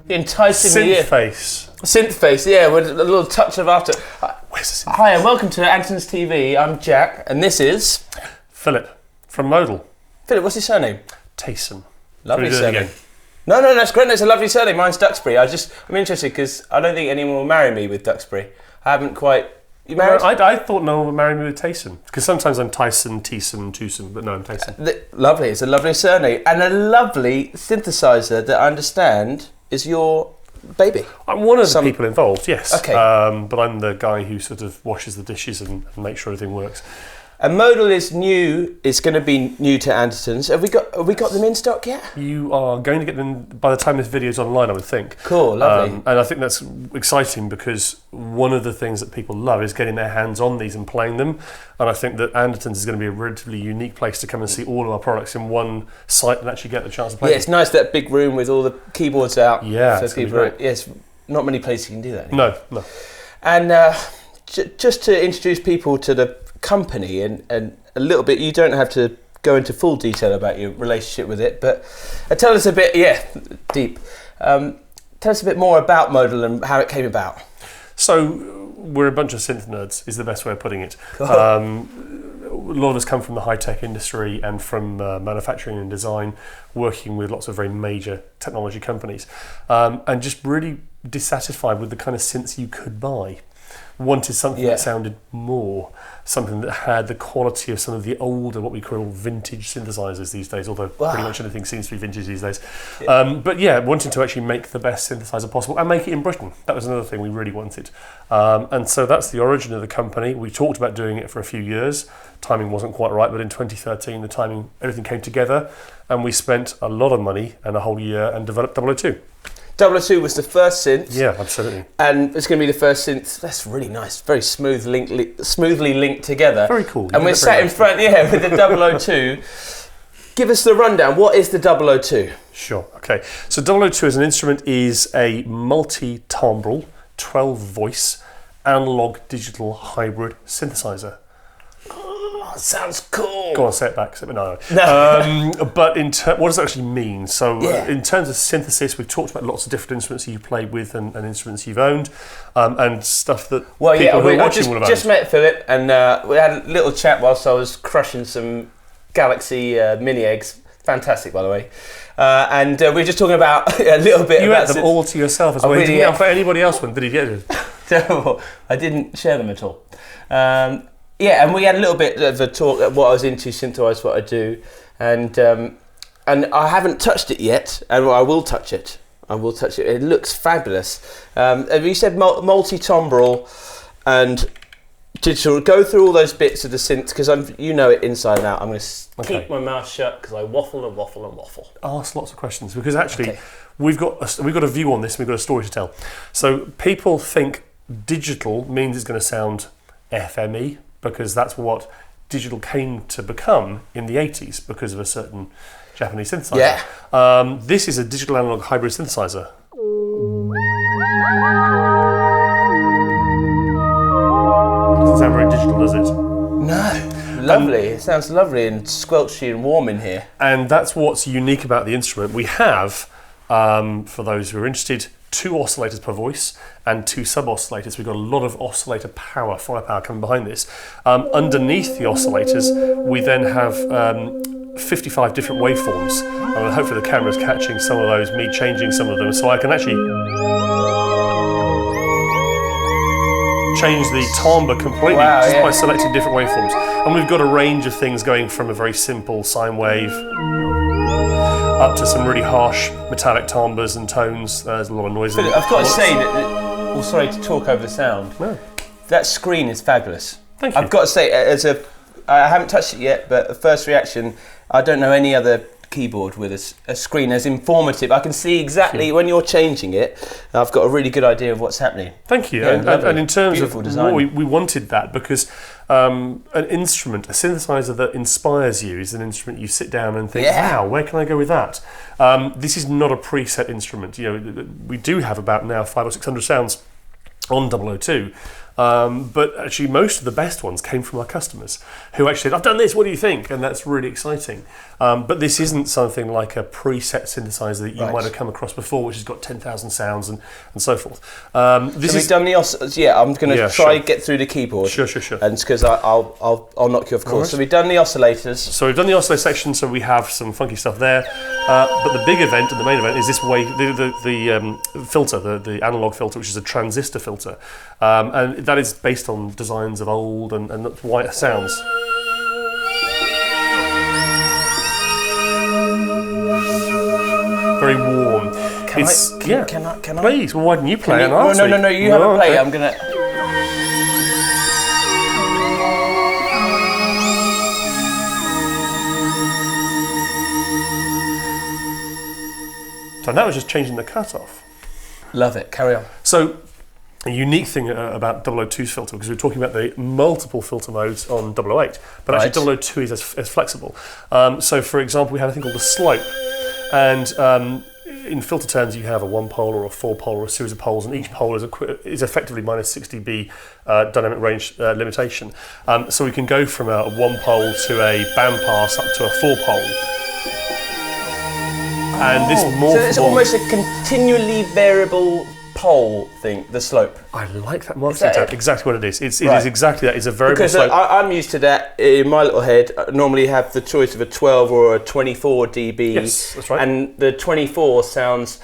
enticing me in. Synth face, yeah, with a little touch of after. Hi, and welcome to Andertons TV. I'm Jack, and this is... Philip, from Modal. Philip, what's your surname? Tayson. Lovely surname. No, that's great. It's a lovely surname. Mine's Duxbury. I'm interested because I don't think anyone will marry me with Duxbury. I haven't quite... You married? I thought no one would marry me with Tayson, because sometimes I'm Tyson, Tooson, but no, I'm Tayson. Lovely. It's a lovely surname. And a lovely synthesizer that I understand is your baby. I'm one of the people involved, yes. Okay. But I'm the guy who sort of washes the dishes and makes sure everything works. And Modal is new. It's going to be new to Andertons. Have we got them in stock yet? You are going to get them by the time this video's online, I would think. Cool, lovely. And I think that's exciting because one of the things that people love is getting their hands on these and playing them. And I think that Andertons is going to be a relatively unique place to come and see all of our products in one site and actually get the chance to play them. It's nice, that big room with all the keyboards out. Yeah, it's going to be great. Yes, not many places you can do that anymore. No. And just to introduce people to the company and a little bit, you don't have to go into full detail about your relationship with it, but tell us a bit, deep. Tell us a bit more about Modal and how it came about. So we're a bunch of synth nerds, is the best way of putting it. Cool. A lot of us come from the high-tech industry and from manufacturing and design, working with lots of very major technology companies, and just really dissatisfied with the kind of synths you could buy. Wanted something that sounded more, something that had the quality of some of the older, what we call vintage synthesizers these days, although pretty much anything seems to be vintage these days. But wanting to actually make the best synthesizer possible and make it in Britain. That was another thing we really wanted. And so that's the origin of the company. We talked about doing it for a few years. Timing wasn't quite right, but in 2013, everything came together, and we spent a lot of money and a whole year and developed 002. 002 was the first synth. Yeah, absolutely. And it's going to be the first synth. That's really nice. Very smoothly linked together. Very cool. And we're sat in front, with the 002. Give us the rundown. What is the 002? Sure. Okay. So 002 as an instrument is a multi-timbral, 12-voice, analog digital hybrid synthesizer. Sounds cool. Go on, say it back. No. But what does it actually mean? So in terms of synthesis, we've talked about lots of different instruments you've played with and instruments you've owned, and stuff that people who are watching will have owned. I just met Philip, and we had a little chat whilst I was crushing some Galaxy mini eggs. Fantastic, by the way. And we were just talking about a little bit You about... ate them all to yourself as well. You didn't offer anybody else one, did he get it? Terrible. I didn't share them at all. And we had a little bit of a talk at what I was into, synthwise, what I do, and I haven't touched it yet, and I will touch it. It looks fabulous. You said multi-timbral and digital. Go through all those bits of the synth because you know it inside and out. I'm going to keep my mouth shut because I waffle and waffle and waffle. Ask lots of questions because actually we've got a view on this. And we've got a story to tell. So people think digital means it's going to sound FME. Because that's what digital came to become in the 80s because of a certain Japanese synthesizer. Yeah. This is a digital analog hybrid synthesizer. Doesn't sound very digital, does it? No. Lovely. It sounds lovely and squelchy and warm in here. And that's what's unique about the instrument. We have, for those who are interested, 2 oscillators per voice and 2 sub-oscillators. We've got a lot of oscillator firepower coming behind this. Underneath the oscillators, we then have 55 different waveforms. And hopefully the camera's catching some of those, me changing some of them, so I can actually change the timbre completely by selecting different waveforms. And we've got a range of things going from a very simple sine wave up to some really harsh metallic timbres and tones. There's a lot of noise in it. I've got to say that, sorry to talk over the sound, that screen is fabulous. Thank you. I've got to say, I haven't touched it yet, but the first reaction, I don't know any other keyboard with a screen as informative. I can see exactly when you're changing it. I've got a really good idea of what's happening. Thank you. And in terms of design, we wanted that because an instrument, a synthesizer that inspires you, is an instrument you sit down and think, wow, where can I go with that? This is not a preset instrument. We do have about now 500 or 600 sounds on 002. But actually, most of the best ones came from our customers who actually said, "I've done this. What do you think?" And that's really exciting. But this isn't something like a preset synthesizer that you might have come across before, which has got 10,000 sounds and so forth. We've done the yeah. I'm going to try get through the keyboard. Sure. And because I'll knock you off course. Right. So we've done the oscillators. So we've done the oscillator section. So we have some funky stuff there. But the big event and the main event is this way the filter, the analog filter, which is a transistor filter, and that is based on designs of old and white sounds. Very warm. Can I? Please, well, why didn't you play it? No, you have a play. Okay. I'm gonna. So that was just changing the cutoff. Love it. Carry on. So a unique thing about 002's filter, because we're talking about the multiple filter modes on 008, but actually 002 is as flexible. So for example, we have a thing called the slope, and in filter terms, you have a 1-pole or a 4-pole or a series of poles, and each pole is effectively minus 60 dB dynamic range limitation. So we can go from a 1-pole to a bandpass up to a 4-pole. And this morphable... So it's almost a continually variable pole thing, the slope. I like that marketing term. Exactly what it is. It is exactly that. It's a variable slope. Because I'm used to that in my little head. I normally have the choice of a 12 or a 24 dB. Yes, that's right. And the 24 sounds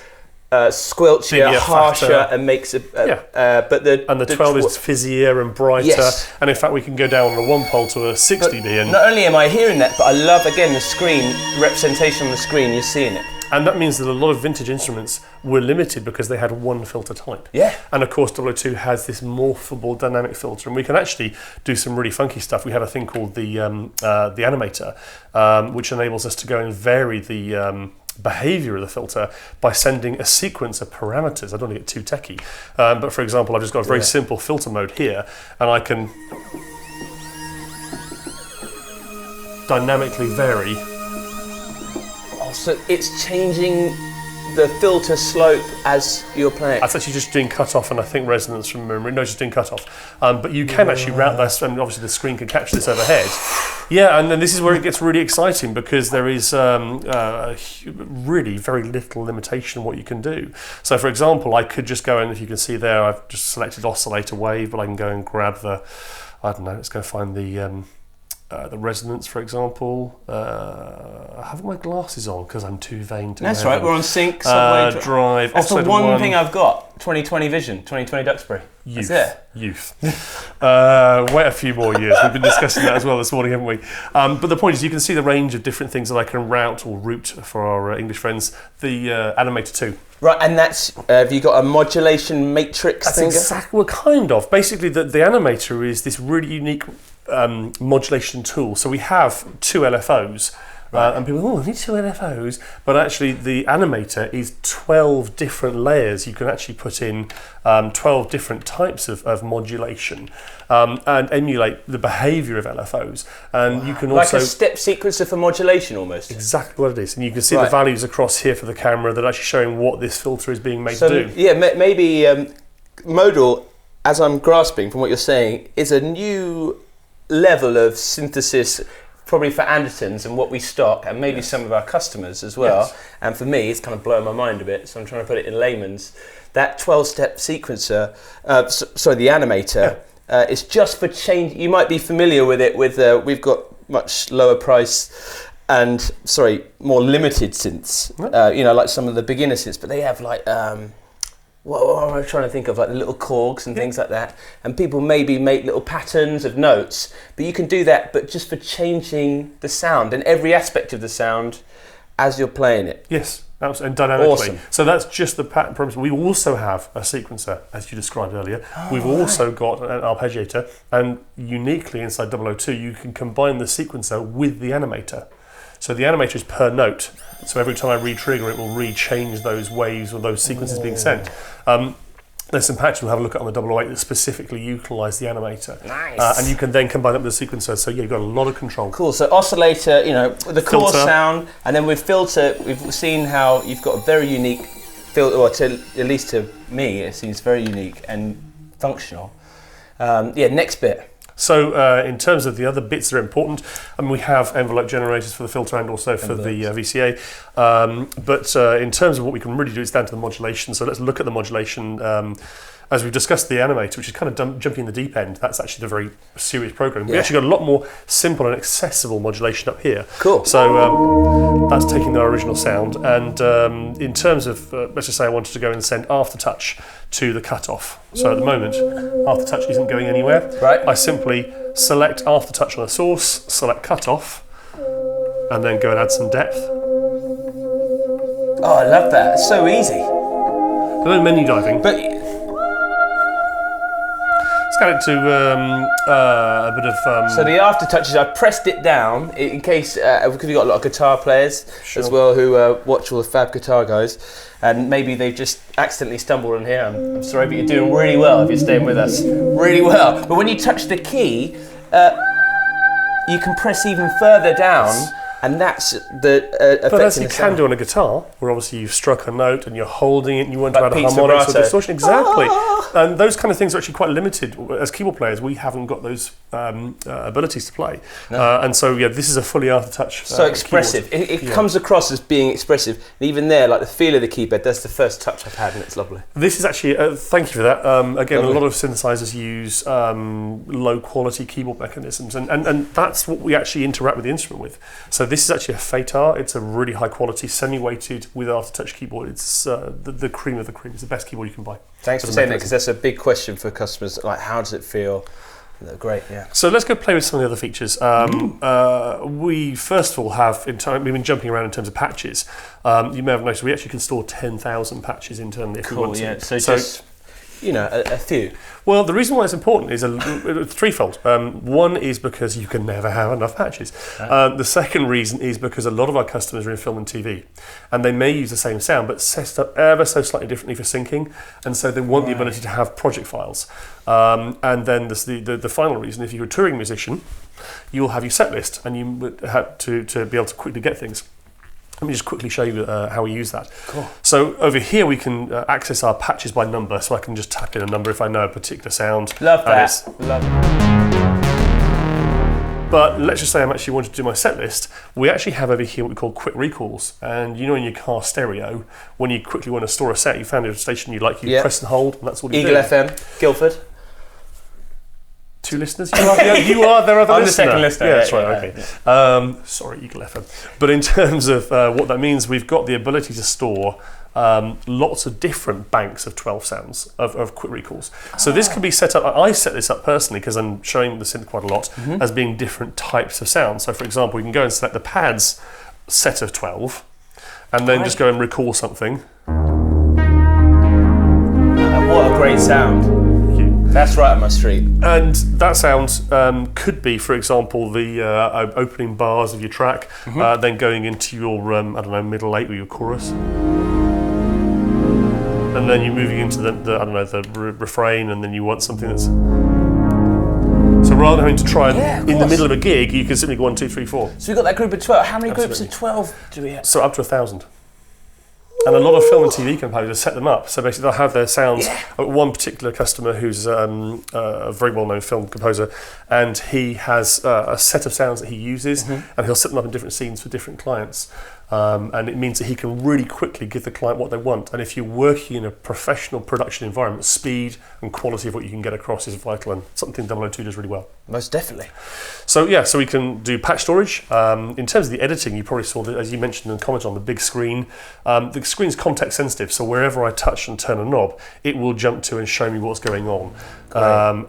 squelchier, harsher, fatter, and makes it. But the 12 is fizzier and brighter. Yes. And in fact, we can go down on a 1-pole to a 6 dB. And not only am I hearing that, but I love again the screen representation on the screen. You're seeing it. And that means that a lot of vintage instruments were limited because they had one filter type. Yeah. And of course, 002 has this morphable dynamic filter, and we can actually do some really funky stuff. We have a thing called the animator, which enables us to go and vary the behavior of the filter by sending a sequence of parameters. I don't want to get too techie, but for example, I've just got a very simple filter mode here, and I can dynamically vary. So it's changing the filter slope as you're playing. That's actually just doing cutoff and I think resonance from memory. No, just doing cutoff. But you can actually route this, and obviously the screen can capture this overhead. Yeah, and then this is where it gets really exciting because there is really very little limitation on what you can do. So for example, I could just go in, if you can see there, I've just selected oscillator wave, but I can go and grab the, I don't know, let's go find the resonance, for example. I haven't my glasses on because I'm too vain to. That's right. We're on Synths. Drive. That's the one thing I've got. 2020 vision. 2020 Duxbury. Youth. That's it. Youth. Wait a few more years. We've been discussing that as well this morning, haven't we? But the point is, you can see the range of different things that I can route for our English friends. The Animator 2. Right, and that's, have you got a modulation matrix That's thing? Exactly, well, kind of. Basically, the Animator is this really unique modulation tool. So we have 2 LFOs. And people, I need 2 LFOs. But actually, the Animator is 12 different layers. You can actually put in 12 different types of modulation and emulate the behavior of LFOs. And you can also... Like a step sequencer for modulation, almost. Exactly what it is. And you can see the values across here for the camera that are actually showing what this filter is being made to do. Yeah, maybe Modal, as I'm grasping from what you're saying, is a new level of synthesis, probably for Andertons and what we stock, and maybe some of our customers as well. Yes. And for me, it's kind of blowing my mind a bit, so I'm trying to put it in layman's. That 12-step sequencer, the Animator, is just for change. You might be familiar with it. We've got much lower price and more limited synths. Like some of the beginner synths, but they have like. What am I trying to think of? Like the little corgs and things like that. And people maybe make little patterns of notes, but you can do that, but just for changing the sound and every aspect of the sound as you're playing it. Yes, and dynamically. Awesome. So that's just the pattern promise. We also have a sequencer, as you described earlier. We've also got an arpeggiator, and uniquely inside 002, you can combine the sequencer with the Animator. So the Animator is per note. So every time I re-trigger, it will re-change those waves or those sequences being sent. There's some patches we'll have a look at on the 008 that specifically utilise the Animator. Nice. And you can then combine that with the sequencer. So yeah, you've got a lot of control. Cool. So oscillator, the core sound, and then with filter, we've seen how you've got a very unique filter, or at least to me, it seems very unique and functional. Next bit. So in terms of the other bits that are important, we have envelope generators for the filter and also for the VCA. But in terms of what we can really do, it's down to the modulation. So let's look at the modulation. As we've discussed the animator, which is kind of jumping in the deep end, that's actually the very serious program. We actually got a lot more simple and accessible modulation up here. Cool. So that's taking our original sound. And in terms of, let's just say I wanted to go and send aftertouch to the cutoff. So at the moment, aftertouch isn't going anywhere. Right. I simply select aftertouch on a source, select cutoff, and then go and add some depth. Oh, I love that. It's so easy. There's no menu diving. But let's get it to a bit of... So the aftertouches, I pressed it down in case, because we've got a lot of guitar players as well who watch all the Fab Guitar guys, and maybe they've just accidentally stumbled on here. I'm sorry, but you're doing really well if you're staying with us. Really well. But when you touch the key, you can press even further down, and that's the but as you can do on a guitar, where obviously you've struck a note and you're holding it and you want to add a harmonics or distortion. Exactly. And those kind of things are actually quite limited. As keyboard players, we haven't got those abilities to play. No. And so, this is a fully aftertouch. So expressive. It comes across as being expressive. And even there, like the feel of the keyboard, that's the first touch I've had, and it's lovely. This is actually, thank you for that. Again, lovely. A lot of synthesizers use low quality keyboard mechanisms, and that's what we actually interact with the instrument with. So this is actually a Fatar. It's a really high quality, semi-weighted with aftertouch keyboard. It's the cream of the cream. It's the best keyboard you can buy. Thanks for saying that, because that's a big question for customers. Like, how does it feel? Great, yeah. So let's go play with some of the other features. We first of all have, we've been jumping around in terms of patches. You may have noticed we actually can store 10,000 patches internally if we want to. So just, a few. Well, the reason why it's important is threefold. One is because you can never have enough patches. The second reason is because a lot of our customers are in film and TV, and they may use the same sound but set up ever so slightly differently for syncing, and so they want the ability to have project files. And then the final reason, if you're a touring musician, you'll have your set list, and you would have to be able to quickly get things. Let me just quickly show you how we use that. Cool. So over here we can access our patches by number, so I can just tap in a number if I know a particular sound. Love that. Love it. But let's just say I'm actually wanting to do my set list. We actually have over here what we call quick recalls. And in your car stereo, when you quickly want to store a set, you found a station you like, you press and hold, and that's what you do. Eagle FM, Guildford. 2 listeners? You are their other listener. I'm the second listener. Yeah, that's right, okay. Sorry, Eagle FM. But in terms of what that means, we've got the ability to store lots of different banks of 12 sounds, of quick recalls. So this can be set up, I set this up personally because I'm showing the synth quite a lot, as being different types of sounds. So for example, we can go and select the pads set of 12, and then just go and recall something. What a great sound. That's right up my street. And that sound could be, for example, the opening bars of your track, then going into your, middle 8 or your chorus. And then you're moving into the refrain, and then you want something that's... So rather than having to try in the middle of a gig, you can simply go 1, 2, 3, 4. So we've got that group of 12. How many groups of 12 do we have? So up to 1,000. And a lot of film and TV companies have set them up. So basically they'll have their sounds. One particular customer who's a very well-known film composer, and he has a set of sounds that he uses, and he'll set them up in different scenes for different clients. And it means that he can really quickly give the client what they want. And if you're working in a professional production environment, speed and quality of what you can get across is vital, and something 002 does really well. Most definitely. So so we can do patch storage. In terms of the editing, you probably saw that, as you mentioned and commented on, the big screen. The screen's context sensitive, so wherever I touch and turn a knob, it will jump to and show me what's going on.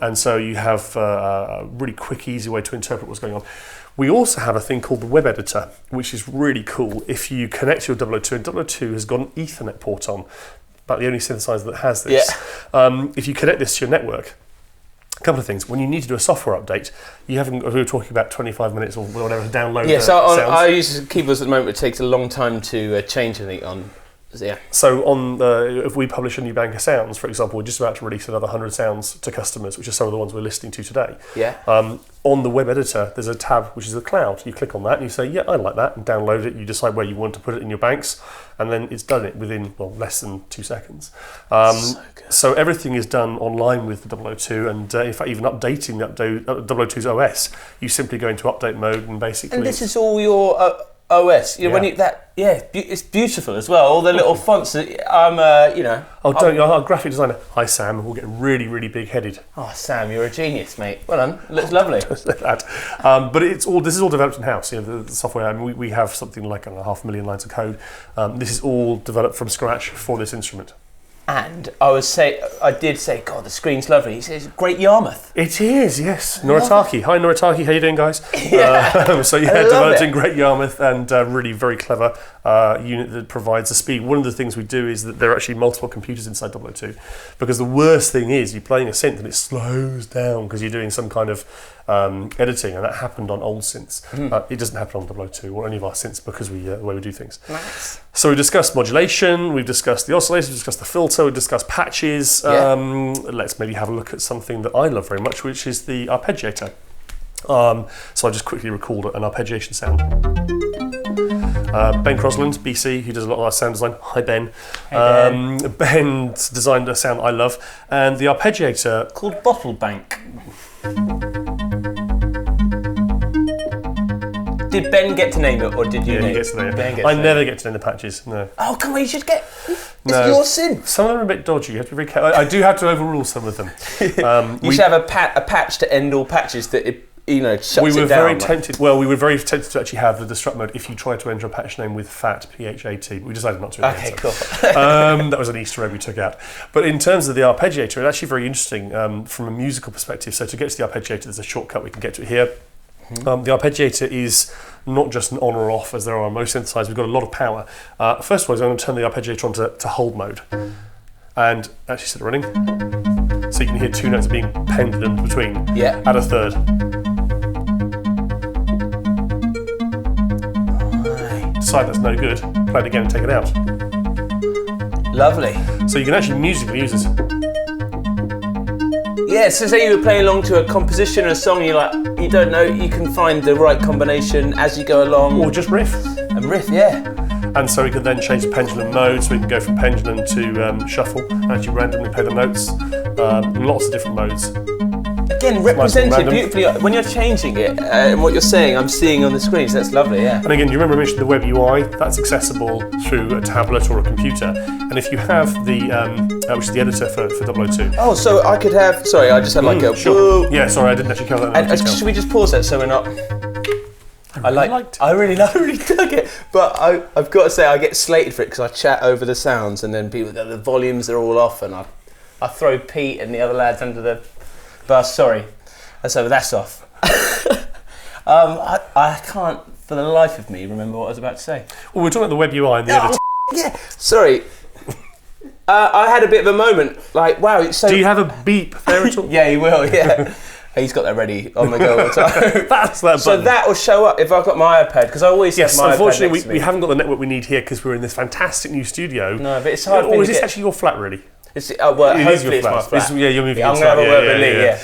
And so you have a really quick, easy way to interpret what's going on. We also have a thing called the web editor, which is really cool. If you connect your 002, and 002 has got an Ethernet port on, about the only synthesizer that has this. If you connect this to your network, a couple of things. When you need to do a software update, we were talking about 25 minutes or whatever to download. So I use keyboards at the moment. It takes a long time to change anything on. yeah. So if we publish a new bank of sounds, for example, we're just about to release another 100 sounds to customers, which are some of the ones we're listening to today. Yeah. On the web editor, there's a tab which is the cloud. You click on that and you say, yeah, I like that, and download it. You decide where you want to put it in your banks, and then it's done it within less than 2 seconds. So everything is done online with the 002, and in fact, even updating the 002's OS, you simply go into update mode and basically. And this is all your OS. When it's beautiful as well. All the little fonts. Our graphic designer. Hi Sam. We'll get really, really big headed. Oh Sam, you're a genius, mate. Well done. Looks lovely. But this is all developed in house. The software. I mean, we have something like 500,000 lines of code. This is all developed from scratch for this instrument. And I did say, God, the screen's lovely. He says, Great Yarmouth. It is, yes. Noritaki. Hi, Noritaki. How you doing, guys? Yeah. Developed in Great Yarmouth, and really very clever unit that provides the speed. One of the things we do is that there are actually multiple computers inside 002, because the worst thing is you're playing a synth and it slows down because you're doing some kind of editing, and that happened on old synths. It doesn't happen on 002 or any of our synths because the way we do things. Nice. So we discussed modulation, we've discussed the oscillators, we've discussed the filter, we've discussed patches. Let's maybe have a look at something that I love very much, which is the arpeggiator. So I just quickly recalled an arpeggiation sound. Ben Crosland, BC, who does a lot of our sound design. Hi Ben. Hey, Ben. Ben's designed a sound I love, and the arpeggiator Called Bottle Bank. Did Ben get to name it, or did you name it? He gets to name it. Ben gets I to name never it. get to name the patches, no. Oh, come on, you should get... It's No. your synth. Some of them are a bit dodgy, you have to be very careful. I do have to overrule some of them. You should have a patch to end all patches that shuts it down. We were very tempted to actually have the destruct mode if you tried to enter a patch name with FAT, P-H-A-T. We decided not to. Okay, cool. That was an Easter egg we took out. But in terms of the arpeggiator, it's actually very interesting from a musical perspective. So to get to the arpeggiator, there's a shortcut we can get to it here. The arpeggiator is not just an on or off as there are on most synthesizers. We've got a lot of power. First of all, I'm going to turn the arpeggiator on to hold mode and actually set it running. So you can hear two notes being pendulum between at a third. Decide that's no good, play it again and take it out. Lovely. So you can actually musically use this. Yeah, so say you were playing along to a composition or a song, you don't know, you can find the right combination as you go along. Or just riff. And riff, yeah. And so we can then change the pendulum mode, so we can go from pendulum to shuffle, and actually randomly play the notes. Lots of different modes. Again, represented beautifully. When you're changing it and what you're saying, I'm seeing on the screen, so that's lovely, yeah. And again, you remember I mentioned the web UI, that's accessible through a tablet or a computer. And if you have the, which is the editor for 002. Oh, so I could have, sorry, I just had like a... Sure. Yeah, sorry, I didn't actually cover that. And should we just pause that so we're not... I really dug it, but I've got to say I get slated for it because I chat over the sounds, and then the volumes are all off, and I throw Pete and the other lads under the bus. Sorry, so that's off. I can't for the life of me remember what I was about to say. Well, we're talking about the web UI and the editor. Yeah, sorry. I had a bit of a moment, like wow. So do you have a beep there at all? Yeah, you will. Yeah. He's got that ready on the go all the time. That's that button. So that will show up if I've got my iPad, because I always have my unfortunately iPad next to me. we haven't got the network we need here because we're in this fantastic new studio. No, but it's hard. Or is this actually your flat, really? Hopefully it's my flat. You're moving I'm going to have a word with Lee,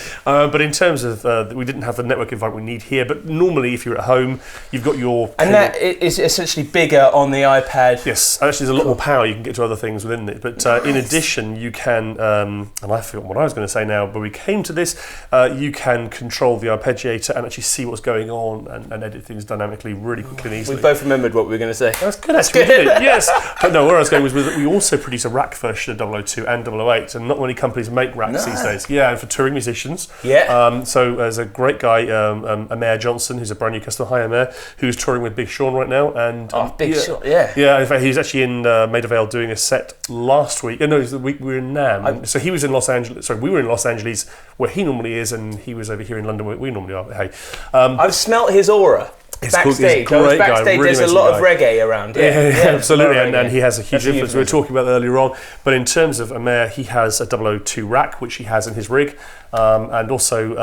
but in terms of, we didn't have the network environment we need here, but normally if you're at home, you've got your... And that is essentially bigger on the iPad. Yes, actually there's a lot more power, you can get to other things within it. But in addition, you can, and I forgot what I was going to say now, but we came to this, you can control the arpeggiator and actually see what's going on and edit things dynamically really quickly and easily. We both remembered what we were going to say. That's good, actually, we did it, yes. But no, where I was going was with we also produce a rack version of 002 and 008, and not many companies make racks these days. Yeah, and for touring musicians. Yeah. So there's a great guy, Amir Johnson, who's a brand new customer. Hi, Amir, who's touring with Big Sean right now. And Big Sean, yeah. Yeah, in fact, he was actually in Maida Vale doing a set last week. No, it was the week we were in NAMM. So he was in Los Angeles. Sorry, we were in Los Angeles, where he normally is, and he was over here in London, where we normally are. Hey, I've smelt his aura. Backstage, I was backstage. Really there's a lot of reggae around. Yeah, absolutely, and he has a huge That's influence. We were talking about that earlier on. But in terms of Amer, he has a 002 rack, which he has in his rig, and also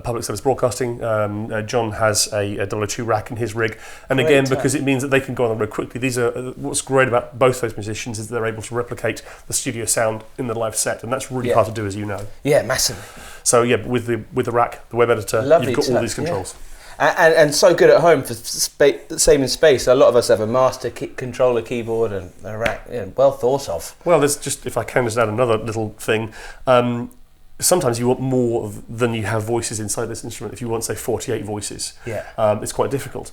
public service broadcasting. John has a 002 rack in his rig, and again, because it means that they can go on the road quickly. These are what's great about both those musicians is they're able to replicate the studio sound in the live set, and that's really hard to do, as you know. Yeah, massively. So yeah, with the rack, the web editor, you've got all these controls. And so good at home for saving space. A lot of us have a master controller keyboard and a rack. Well thought of. Well, there's just, if I can just add another little thing, sometimes you want more than you have voices inside this instrument. If you want, say, 48 voices, it's quite difficult.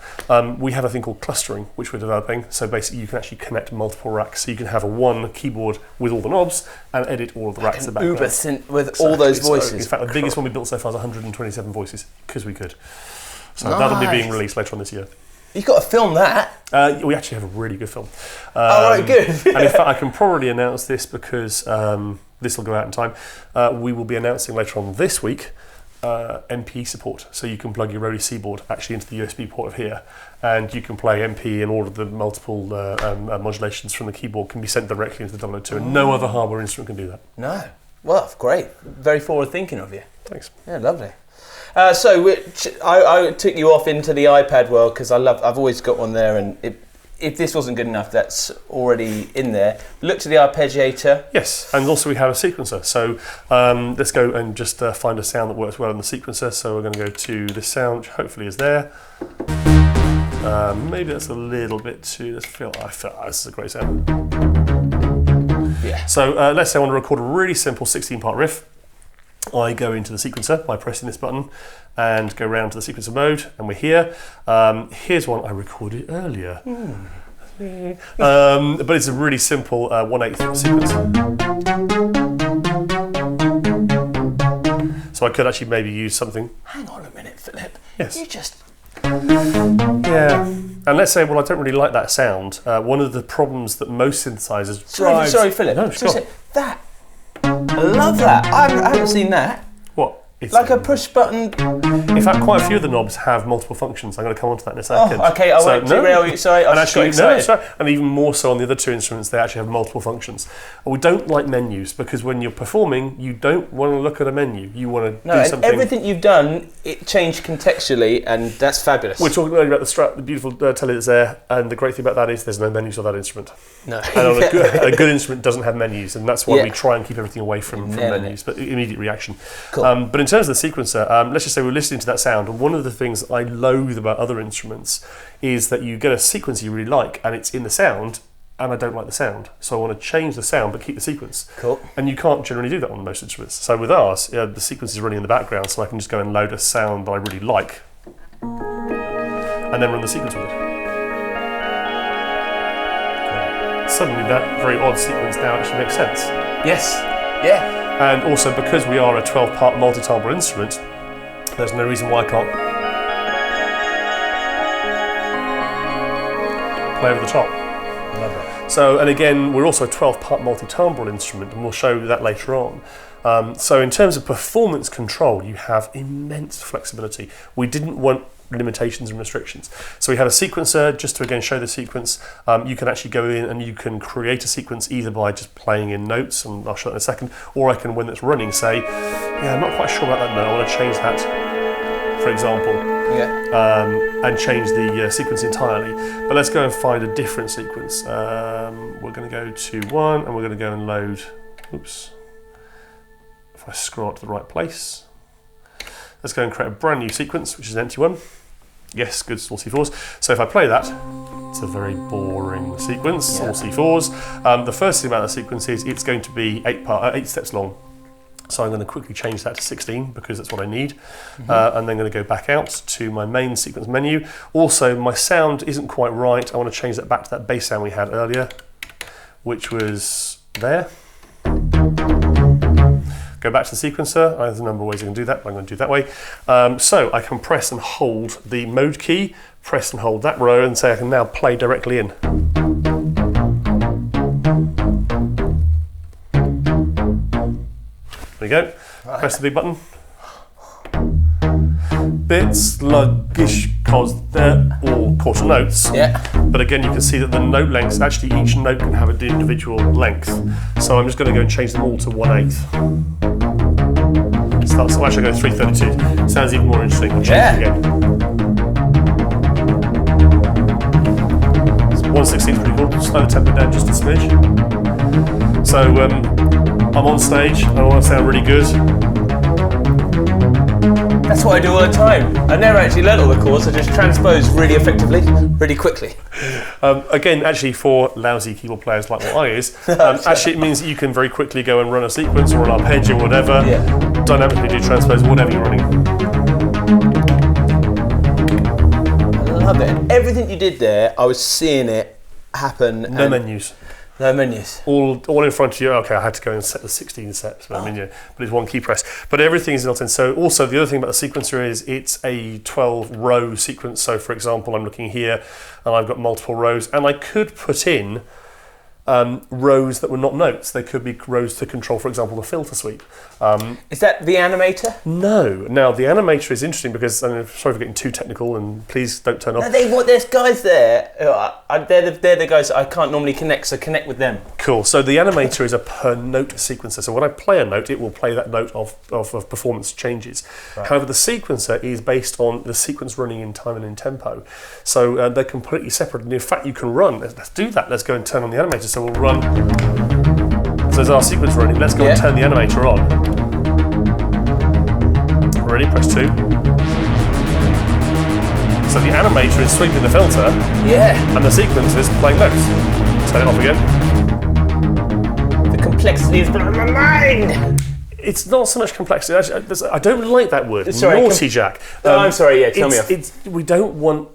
We have a thing called clustering, which we're developing. So basically, you can actually connect multiple racks. So you can have one keyboard with all the knobs and edit all of the racks in the background. Uber synth with all those voices. In fact, the biggest one we built so far is 127 voices, because we could. So that'll be being released later on this year. You've got to film that. We actually have a really good film. All right, good. And in fact, I can probably announce this because this will go out in time. We will be announcing later on this week MP support. So you can plug your Rode C-board actually into the USB port of here, and you can play MP, and all of the multiple modulations from the keyboard can be sent directly into the 002, and no other hardware instrument can do that. No. Well, great. Very forward thinking of you. Thanks. Yeah, lovely. So I took you off into the iPad world because I've always got one there, and if this wasn't good enough, that's already in there. Look to the arpeggiator. Yes, and also we have a sequencer. So let's go and just find a sound that works well on the sequencer. So we're going to go to this sound, which hopefully is there. Maybe that's a little bit too. I feel this is a great sound. Yeah. So let's say I want to record a really simple 16-part riff. I go into the sequencer by pressing this button and go round to the sequencer mode, and we're here. Here's one I recorded earlier. But it's a really simple 1/8 sequence. So I could actually maybe use something. Hang on a minute, Philip. Yes. You just... Yeah. And let's say, well, I don't really like that sound. One of the problems that most synthesizers drives... Sorry, Philip. No, that. I love that. I haven't seen that. What? It's like a push button. In fact, quite a few of the knobs have multiple functions. I'm going to come on to that in a second. Oh, okay. I won't derail you. Sorry, I just got excited. And even more so on the other two instruments, they actually have multiple functions. And we don't like menus because when you're performing, you don't want to look at a menu. You want to do something. Everything you've done, it changed contextually, and that's fabulous. We're talking earlier about the Strat, the beautiful telly that's there, and the great thing about that is there's no menus on that instrument. No. And on a good instrument doesn't have menus, and that's why we try and keep everything away from menus, but immediate reaction. Cool. But in terms of the sequencer, let's just say we're listening to that sound, and one of the things I loathe about other instruments is that you get a sequence you really like, and it's in the sound, and I don't like the sound. So I want to change the sound, but keep the sequence. Cool. And you can't generally do that on most instruments. So with ours, the sequence is running in the background, so I can just go and load a sound that I really like, and then run the sequence with it. Suddenly that very odd sequence now actually makes sense. Yes. Yeah. And also because we are a 12-part multi-timbre instrument, there's no reason why I can't play over the top. Love it. So, and again, we're also a 12-part multi-timbral instrument, and we'll show that later on. So in terms of performance control, you have immense flexibility. We didn't want limitations and restrictions. So we have a sequencer, just to again show the sequence. You can actually go in and you can create a sequence either by just playing in notes, and I'll show that in a second, or I can, when it's running, say, yeah, I'm not quite sure about that note, I want to change that, for example, and change the sequence entirely. But let's go and find a different sequence. We're going to go to one, and we're going to go and load, oops, if I scroll to the right place. Let's go and create a brand new sequence, which is an empty one. Yes, good, all C4s. So if I play that, it's a very boring sequence, all C4s. The first thing about that sequence is it's going to be 8 steps long. So I'm going to quickly change that to 16 because that's what I need. And then going to go back out to my main sequence menu. Also, my sound isn't quite right. I want to change that back to that bass sound we had earlier, which was there. Go back to the sequencer. There's a number of ways I can do that, but I'm going to do it that way. So I can press and hold the mode key, press and hold that row, and say I can now play directly in. There we go. Press the big button. Bit sluggish because they're all quarter notes. Yeah. But again, you can see that the note lengths, actually each note can have an individual length. So I'm just going to go and change them all to 1/8. So actually go 332. Sounds even more interesting. We'll change it again. 1/16 is pretty cool. Slow the tempo down just a smidge. So I'm on stage, I want to sound really good. That's what I do all the time. I never actually learnt all the chords, I just transpose really effectively, really quickly. Again, actually for lousy keyboard players like what I is, actually it means that you can very quickly go and run a sequence or an arpeggio or whatever, dynamically do transpose, whatever you're running. I love it. Everything you did there, I was seeing it happen. No menus. No menus. All in front of you. Okay, I had to go and set the 16 steps, but it's one key press. But everything is built in. So also the other thing about the sequencer is it's a 12-row sequence. So for example, I'm looking here and I've got multiple rows, and I could put in rows that were not notes. They could be rows to control, for example, the filter sweep. Is that the animator? No. Now, the animator is interesting because, I'm sorry for getting too technical, and please don't turn off. No, there's guys there, they're the guys that I can't normally connect, so connect with them. Cool. So the animator is a per note sequencer. So when I play a note, it will play that note of performance changes. Right. However, the sequencer is based on the sequence running in time and in tempo. So they're completely separate. And in fact, you can run. Let's do that. Let's go and turn on the animator. So we'll run. So there's our sequence running. Let's go and turn the animator on. Ready? Press 2. So the animator is sweeping the filter. Yeah. And the sequence is playing notes. Turn it off again. The complexity is blowing my mind. It's not so much complexity. Actually, I don't like that word. Sorry, naughty, Jack. I'm sorry. Yeah, tell me off. We don't want.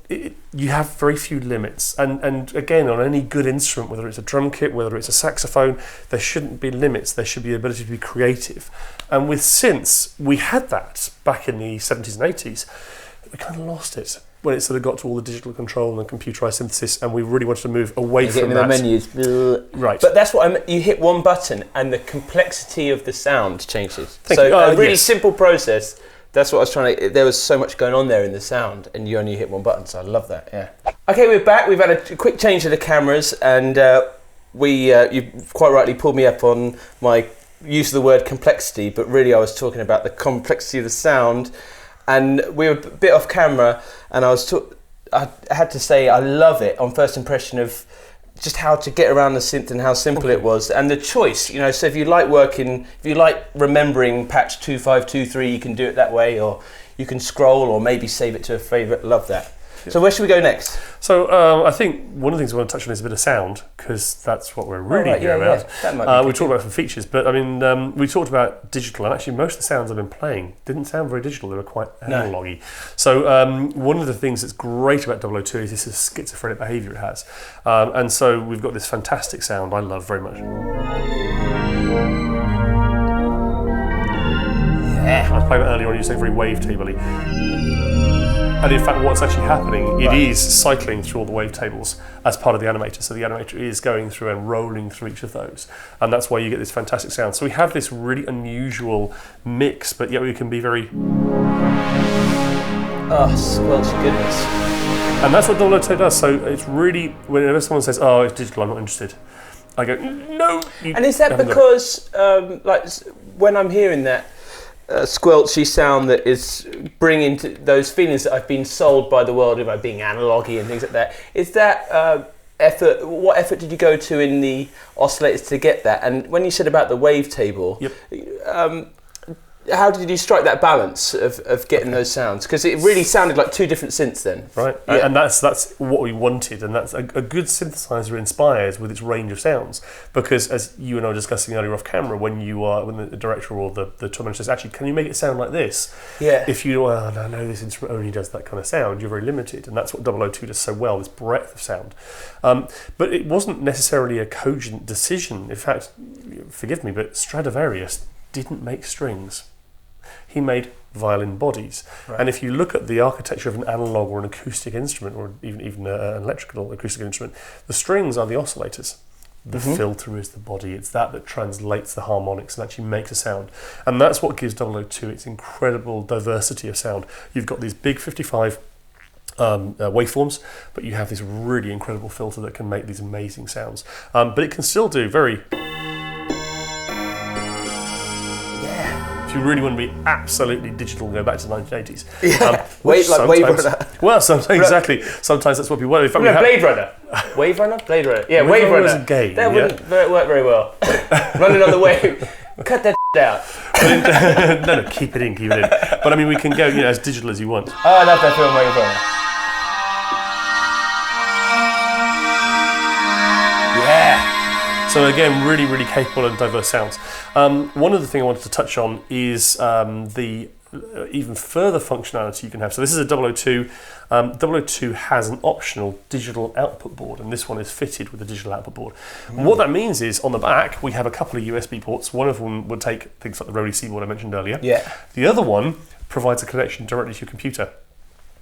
You have very few limits, and again, on any good instrument, whether it's a drum kit, whether it's a saxophone, there shouldn't be limits. There should be the ability to be creative. And with synths, we had that back in the 70s and 80s. We kind of lost it when it sort of got to all the digital control and the computerized synthesis, and we really wanted to move away from that. The menus. Right. But that's what you hit one button and the complexity of the sound changes. A really simple process. That's what I was trying to. There was so much going on there in the sound, and you only hit one button, so I love that. Yeah. Okay, we're back. We've had a quick change of the cameras, and you quite rightly pulled me up on my use of the word complexity, but really I was talking about the complexity of the sound. And we were a bit off camera, and I had to say I love it on first impression of just how to get around the synth and how simple it was, and the choice. So if you like remembering patch 2523, you can do it that way, or you can scroll, or maybe save it to a favourite. Love that. So where should we go next? So I think one of the things I want to touch on is a bit of sound, because that's what we're really here about. That might be we talked about some features, but I mean, we talked about digital, and actually most of the sounds I've been playing didn't sound very digital. They were quite analogy. So one of the things that's great about 002 is this schizophrenic behaviour it has. And so we've got this fantastic sound I love very much. Yeah. I was playing it earlier on, you say very wavetable-y. And in fact, what's actually happening, it is cycling through all the wavetables as part of the animator. So the animator is going through and rolling through each of those. And that's why you get this fantastic sound. So we have this really unusual mix, but yet we can be very... Oh, squelch goodness. And that's what 002 does. So it's really, whenever someone says, oh, it's digital, I'm not interested, I go, no. And is that because, when I'm hearing that, squelchy sound that is bringing to those feelings that I've been sold by the world about being analogy and things like that. Is that effort? What effort did you go to in the oscillators to get that? And when you said about the wavetable, how did you strike that balance of getting those sounds? Because it really sounded like two different synths then. Right, yeah. And that's what we wanted, and that's a good synthesizer inspires with its range of sounds. Because as you and I were discussing earlier off camera, when the director or the tour manager says, actually, can you make it sound like this? Yeah. If you no, this instrument only does that kind of sound, you're very limited, and that's what 002 does so well, this breadth of sound. But it wasn't necessarily a cogent decision. In fact, forgive me, but Stradivarius didn't make strings. He made violin bodies. Right. And if you look at the architecture of an analog or an acoustic instrument, or even an electrical acoustic instrument, the strings are the oscillators. The filter is the body. It's that translates the harmonics and actually makes a sound. And that's what gives 002 its incredible diversity of sound. You've got these big 55 waveforms, but you have this really incredible filter that can make these amazing sounds. But it can still do very... If you really want to be absolutely digital, go back to the 1980s. Wave Runner. Well, sometimes, exactly. Sometimes that's what people want. In fact, Blade Runner. Wave Runner? Blade Runner. Yeah, Wave Runner. Was a game, that wouldn't work very well. Running on the wave. Cut that out. No, keep it in. But I mean, we can go as digital as you want. Oh, I love that film, Wave Runner. Yeah. So again, really, really capable and diverse sounds. One other thing I wanted to touch on is the even further functionality you can have. So this is a 002. 002 has an optional digital output board, and this one is fitted with a digital output board. And what that means is, on the back, we have a couple of USB ports. One of them would take things like the Rode C board I mentioned earlier. Yeah. The other one provides a connection directly to your computer.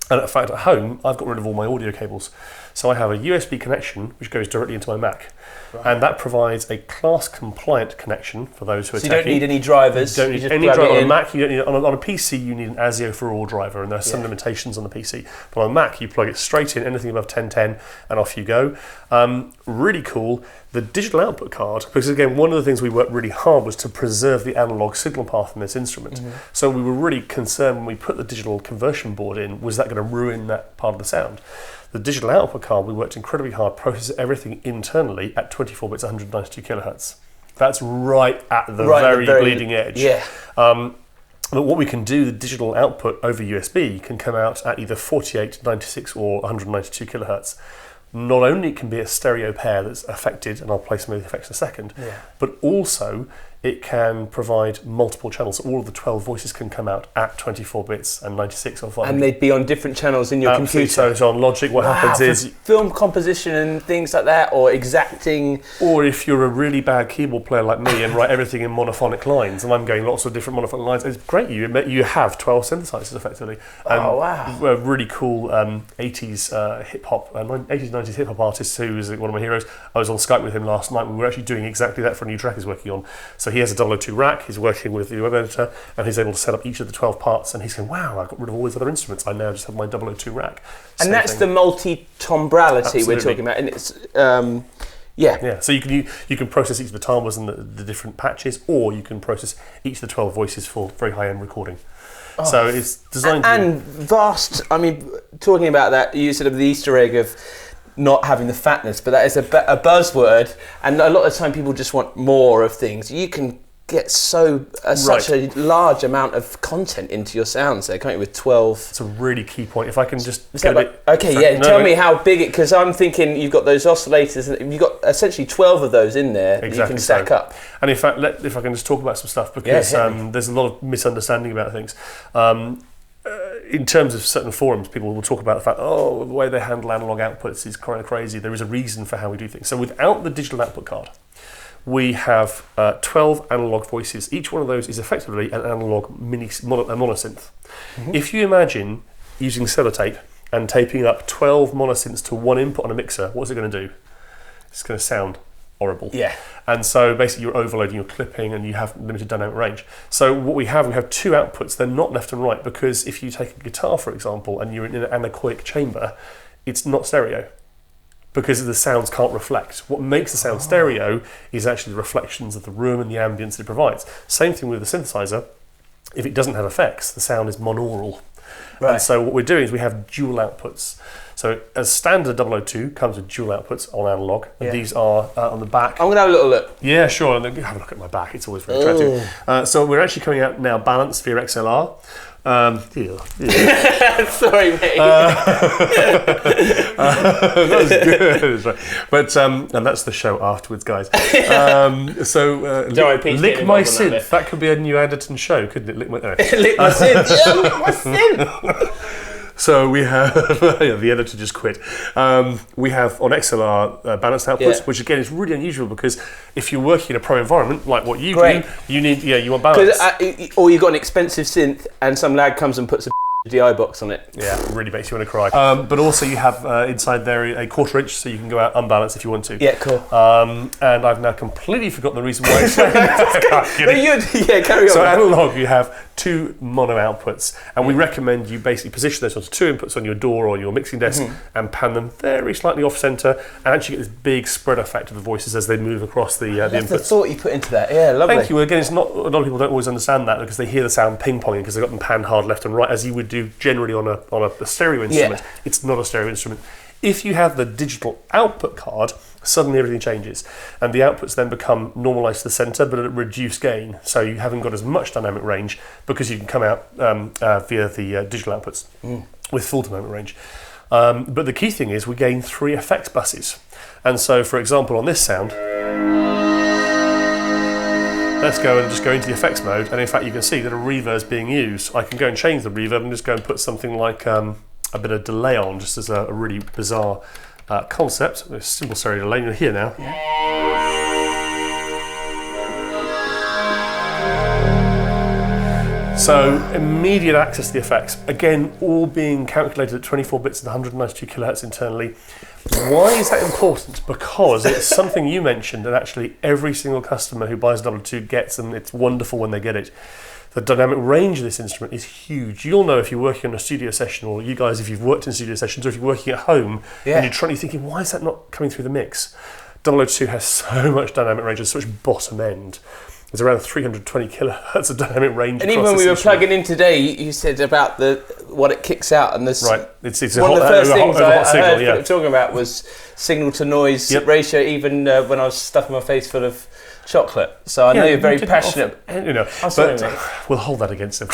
And in fact, at home, I've got rid of all my audio cables. So I have a USB connection which goes directly into my Mac. Right. And that provides a class-compliant connection for those who are So you don't need any drivers? You don't need any driver on a Mac. You don't need, on a PC, you need an ASIO for all driver, and there are some limitations on the PC. But on a Mac, you plug it straight in, anything above 1010, and off you go. Really cool. The digital output card, because again, one of the things we worked really hard was to preserve the analog signal path in this instrument. So we were really concerned when we put the digital conversion board in, was that going to ruin that part of the sound? The digital output card, we worked incredibly hard, process everything internally at 24 bits, 192 kilohertz. That's right at the very bleeding edge. Yeah. But what we can do, the digital output over USB can come out at either 48, 96 or 192 kilohertz. Not only can be a stereo pair that's affected, and I'll play some of the effects in a second, but also it can provide multiple channels. All of the 12 voices can come out at 24 bits and 96 or 5. And they'd be on different channels in your computer. So on Logic, what happens is... film composition and things like that, or exacting... Or if you're a really bad keyboard player like me and write everything in monophonic lines, and I'm going lots of different monophonic lines, it's great. You have 12 synthesizers, effectively. A really cool 80s hip-hop, 80s, 90s hip-hop artist who is one of my heroes. I was on Skype with him last night. We were actually doing exactly that for a new track he's working on. So he has a 002 rack, he's working with the web editor, and he's able to set up each of the 12 parts, and he's going, wow, I got rid of all these other instruments, I now just have my 002 rack. And that's the multi-timbrality we're talking about, and it's, so you can process each of the timbres and the different patches, or you can process each of the 12 voices for very high-end recording. So it's designed and vast, I mean, talking about that, you said of the Easter egg of not having the fatness, but that is a buzzword, and a lot of the time people just want more of things. You can get such a large amount of content into your sounds there, can't you, with 12? It's a really key point. If I can just... Tell me how big it, because I'm thinking you've got those oscillators, and you've got essentially 12 of those in there that you can stack up. And in fact, if I can just talk about some stuff, because there's a lot of misunderstanding about things. In terms of certain forums, people will talk about the fact, the way they handle analog outputs is kind of crazy. There is a reason for how we do things. So without the digital output card, we have 12 analog voices. Each one of those is effectively an analog monosynth. If you imagine using sellotape and taping up 12 monosynths to one input on a mixer, what's it going to do? It's going to sound horrible. Yeah. And so basically you're overloading your clipping and you have limited dynamic range. So what we have two outputs. They're not left and right, because if you take a guitar, for example, and you're in an anechoic chamber, it's not stereo, because the sounds can't reflect. What makes the sound stereo is actually the reflections of the room and the ambience that it provides. Same thing with the synthesizer. If it doesn't have effects, the sound is monaural. Right. And so what we're doing is we have dual outputs. So as standard 002 comes with dual outputs on analog. And these are on the back. I'm going to have a little look. Yeah, sure. And then have a look at my back. It's always very attractive. So we're actually coming out now balanced via XLR. Sorry, mate. That was good. But and that's the show afterwards, guys. Lick My Synth. That could be a new Andertons show, couldn't it? Lick My Synth. Lick My Synth. So we have the editor just quit. We have on XLR balanced outputs, which again is really unusual, because if you're working in a pro environment like what you do, you need you want balance. Or you've got an expensive synth and some lad comes and puts a DI box on it. Yeah, it really makes you want to cry. But also you have inside there a 1/4 inch, so you can go out unbalanced if you want to. Yeah, cool. And I've now completely forgotten the reason why. Carry on. So analog, you have 2 mono outputs, and we recommend you basically position those onto 2 inputs on your door or your mixing desk and pan them very slightly off center, and actually get this big spread effect of the voices as they move across the inputs. The thought you put into that. Yeah, lovely. Thank you. Again, it's not, a lot of people don't always understand that because they hear the sound ping-ponging because they've got them panned hard left and right, as you would do generally on a stereo instrument. Yeah. It's not a stereo instrument. If you have the digital output card, suddenly everything changes, and the outputs then become normalized to the center, but at a reduced gain. So you haven't got as much dynamic range because you can come out via the digital outputs with full dynamic range. But the key thing is we gain 3 effects buses. And so, for example, on this sound, let's go and just go into the effects mode, and in fact you can see that a reverb is being used. I can go and change the reverb and just go and put something like a bit of delay on, just as a really bizarre concept. A simple stereo delay. You're here now. So immediate access to the effects. Again, all being calculated at 24 bits and 192 kilohertz internally. Why is that important? Because it's something you mentioned, and actually every single customer who buys 002 gets, and it's wonderful when they get it. The dynamic range of this instrument is huge. You'll know if you're working on a studio session, or you guys if you've worked in studio sessions, or if you're working at home, and you're thinking, why is that not coming through the mix? 002 has so much dynamic range and so much bottom end. There's around 320 kilohertz of dynamic range. And even when we were plugging in today, you said about what it kicks out, and this right. It's one of the first things I heard Philip talking about was signal to noise ratio. Even when I was stuffing my face full of chocolate, so I know you're very passionate. We'll hold that against him.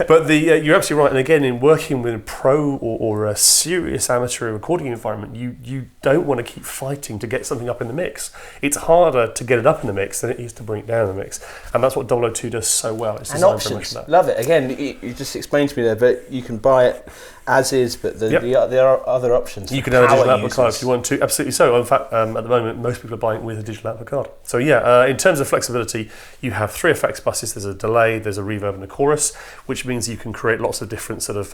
But you're absolutely right. And again, in working with a pro or a serious amateur recording environment, you don't want to keep fighting to get something up in the mix. It's harder to get it up in the mix than it is to bring it down in the mix, and that's what 002 does so well. It's and options, love it. Again, you just explained to me there, but you can buy it as is, but there are other options. You can have a digital output card if you want to. Absolutely so. In fact, at the moment, most people are buying with a digital output card. So in terms of flexibility, you have 3 effects buses. There's a delay, there's a reverb, and a chorus, which means you can create lots of different sort of.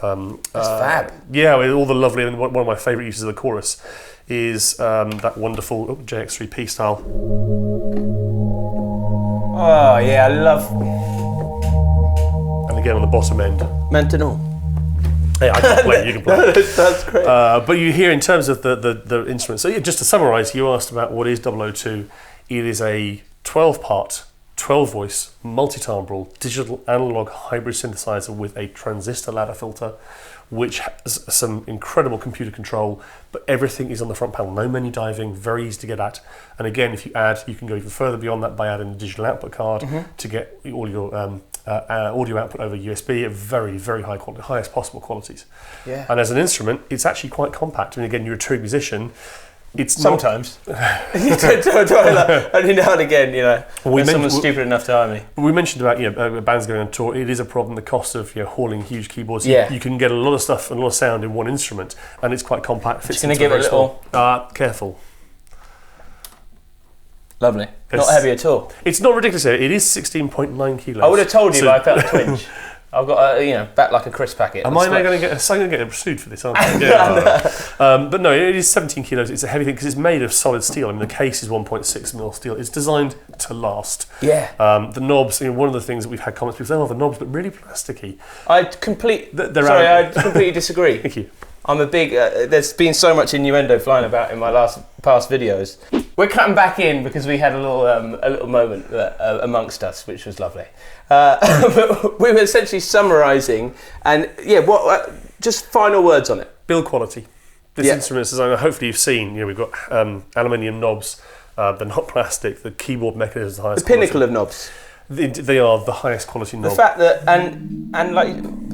That's fab. Yeah, with all the lovely. And one of my favourite uses of the chorus is that wonderful JX3P style. Oh yeah, I love. And again on the bottom end. Maintenance. Hey, I can play, you can play. That's great. But you hear in terms of the instruments. So just to summarise, you asked about what is 002. It is a 12-part, 12-voice, multi-timbral, digital analog hybrid synthesizer with a transistor ladder filter, which has some incredible computer control, but everything is on the front panel. No menu diving, very easy to get at. And again, if you add, you can go even further beyond that by adding a digital output card to get all your audio output over USB at very, very high quality, highest possible qualities. Yeah. And as an instrument, it's actually quite compact. And again, you're a true musician. It's sometimes only now and again, when someone's stupid enough to hire me. We mentioned about bands going on tour. It is a problem. The cost of hauling huge keyboards. You can get a lot of stuff and a lot of sound in one instrument, and it's quite compact. Just going to give it a little. Careful. Lovely. Not heavy at all. It's not ridiculous heavy. It is 16.9 kilos. I would have told you, but I felt a twinge. I've got back like a crisp packet. Am I now going to get sued for this? Aren't I? But no, it is 17 kilos. It's a heavy thing because it's made of solid steel. I mean, the case is 1.6 mil steel. It's designed to last. Yeah. The knobs. One of the things that we've had comments people say, "Oh, the knobs, but really plasticky." I completely disagree. Thank you. I'm a big. There's been so much innuendo flying about in my past videos. We're cutting back in because we had a little moment amongst us, which was lovely. We were essentially summarising, and just final words on it. Build quality. This instrument's design. Hopefully you've seen. We've got aluminium knobs. They're not plastic. The keyboard mechanism is the highest. The pinnacle of knobs. They are the highest quality knob. The fact that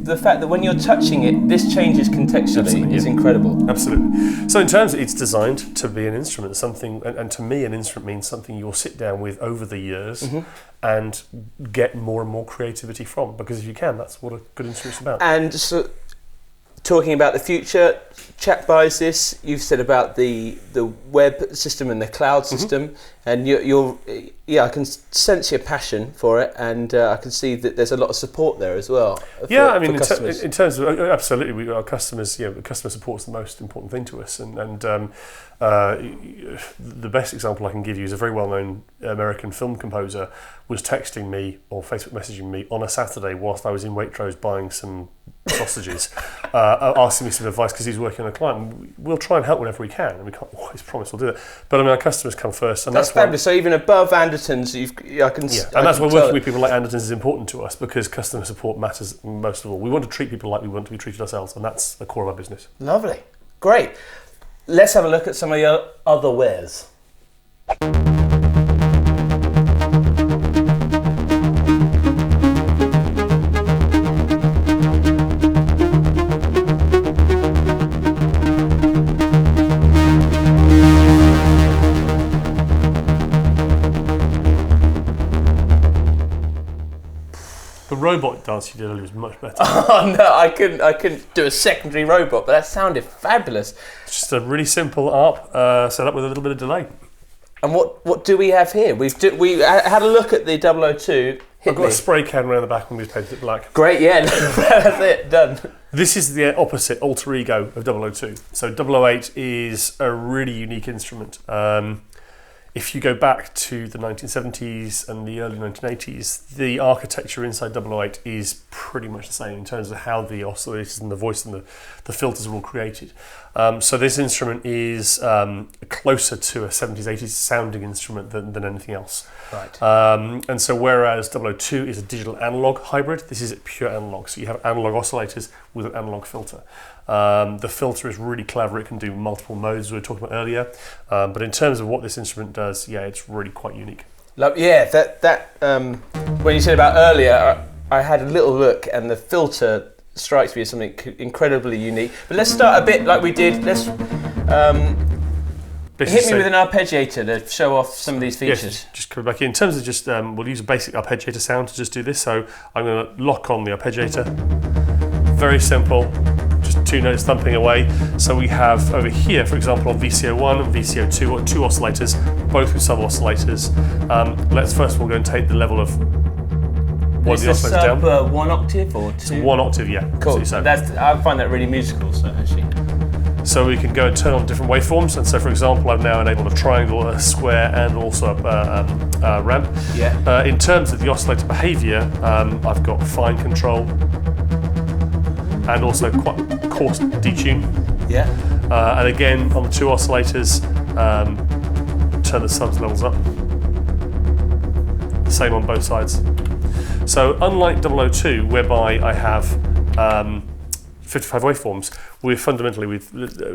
the fact that when you're touching it, this changes contextually is incredible. Absolutely. So in terms of it's designed to be an instrument, something, and to me an instrument means something you'll sit down with over the years and get more and more creativity from. Because if you can, that's what a good instrument's about. And so talking about the future. Chat buys this. You've said about the web system and the cloud system, and you're I can sense your passion for it, and I can see that there's a lot of support there as well. Yeah, in terms of absolutely, our customers, customer support's the most important thing to us, and the best example I can give you is a very well-known American film composer was texting me or Facebook messaging me on a Saturday whilst I was in Waitrose buying some sausages, asking me some advice because he's working on a client. We'll try and help whenever we can, and we can't always promise we'll do it. But our customers come first, and that's fabulous. So even above Andertons, that's why working with people like Andertons is important to us, because customer support matters most of all. We want to treat people like we want to be treated ourselves, and that's the core of our business. Lovely, great. Let's have a look at some of your other wares. The robot dance you did earlier was much better. Oh no, I couldn't do a secondary robot, but that sounded fabulous. It's just a really simple ARP set up with a little bit of delay. And what do we have here? We had a look at the 002. I've got a spray can around the back and we've painted it black. Great, yeah, that's it, done. This is the opposite alter ego of 002. So 008 is a really unique instrument. If you go back to the 1970s and the early 1980s, the architecture inside 008 is pretty much the same in terms of how the oscillators and the voice and the filters are all created. So this instrument is closer to a 70s, 80s sounding instrument than anything else. Right. And so whereas 002 is a digital analog hybrid, this is pure analog. So you have analog oscillators with an analog filter. The filter is really clever. It can do multiple modes we were talking about earlier. But in terms of what this instrument does, it's really quite unique. Yeah, that when you said about earlier, I had a little look, and the filter strikes me as something incredibly unique. But let's start a bit like we did. Let's hit me with an arpeggiator to show off some of these features. Yes, just coming back in terms of just we'll use a basic arpeggiator sound to just do this. So I'm going to lock on the arpeggiator. Very simple. Just two notes thumping away. So we have over here, for example, on VCO1 and VCO2, two oscillators, both with sub-oscillators. Let's first of all go and take the level of one of the oscillators down. Is this 1 octave or 2? It's 1 octave, yeah. Cool. I find that really musical, so actually. So we can go and turn on different waveforms. And so, for example, I've now enabled a triangle, a square, and also a ramp. Yeah. In terms of the oscillator behaviour, I've got fine control and also quite coarse detune. Yeah. And again, on the two oscillators, turn the subs levels up. Same on both sides. So unlike 002, whereby I have 55 waveforms, we're fundamentally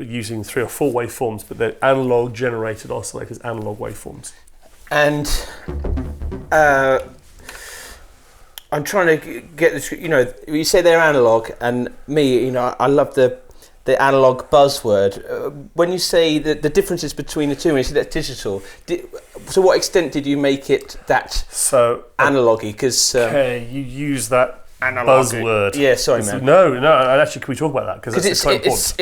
using 3 or 4 waveforms, but they're analog generated oscillators, analog waveforms. And I'm trying to get this, you say they're analog, and me, I love the analog buzzword. When you say the differences between the two, when you say that's digital, to what extent did you make it that analogy? Because you use that buzzword. Yeah, sorry, man. No, actually, can we talk about that? Because it's so important.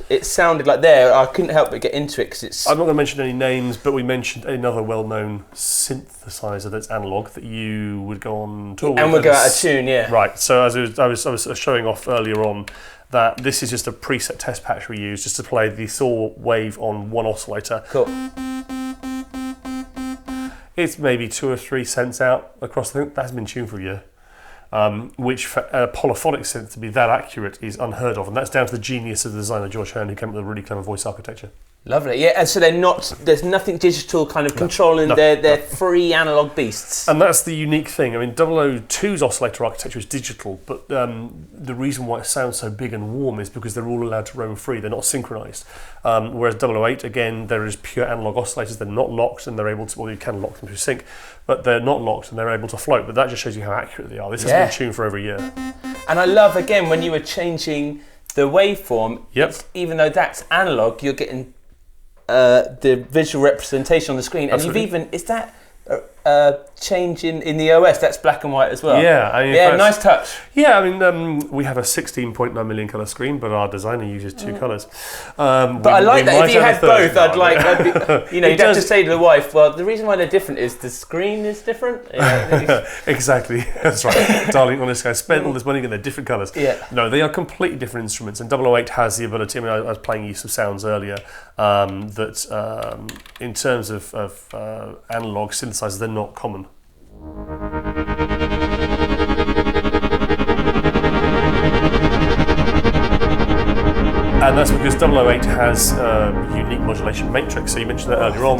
It sounded like there. I couldn't help but get into it because it's. I'm not going to mention any names, but we mentioned another well-known synthesizer that's analog that you would go on tour with. And would go out of tune, yeah. Right. So as I was showing off earlier on, that this is just a preset test patch we use just to play the saw wave on one oscillator. Cool. It's maybe 2 or 3 cents out across. I think that's been tuned for a year. Which for a polyphonic synth to be that accurate is unheard of, and that's down to the genius of the designer George Hearn, who came up with a really clever voice architecture. Lovely, yeah, and so there's nothing digital kind of controlling their free analog beasts. And that's the unique thing. I mean, 002's oscillator architecture is digital, but the reason why it sounds so big and warm is because they're all allowed to roam free, they're not synchronized. Whereas 008, again, there is pure analog oscillators, they're not locked, and they're able to, well, you can lock them through sync, but they're not locked and they're able to float. But that just shows you how accurate they are. This has been tuned for over a year. And I love, again, when you were changing the waveform, even though that's analog, you're getting the visual representation on the screen. Absolutely. And you've even, is that change in the OS. That's black and white as well. Yeah, I mean, nice touch. Yeah, I mean, we have a 16.9 million colour screen, but our designer uses two colours. But I like that if you had both, you'd have to say to the wife, well, the reason why they're different is the screen is different. Exactly, that's right. Darling, honestly, I spent all this money and they're different colours. Yeah. No, they are completely different instruments, and 008 has the ability, I mean, I was playing you some sounds earlier, that in terms of analog synthesizers, they're not common. And that's because 008 has unique modulation matrix. So you mentioned that earlier on.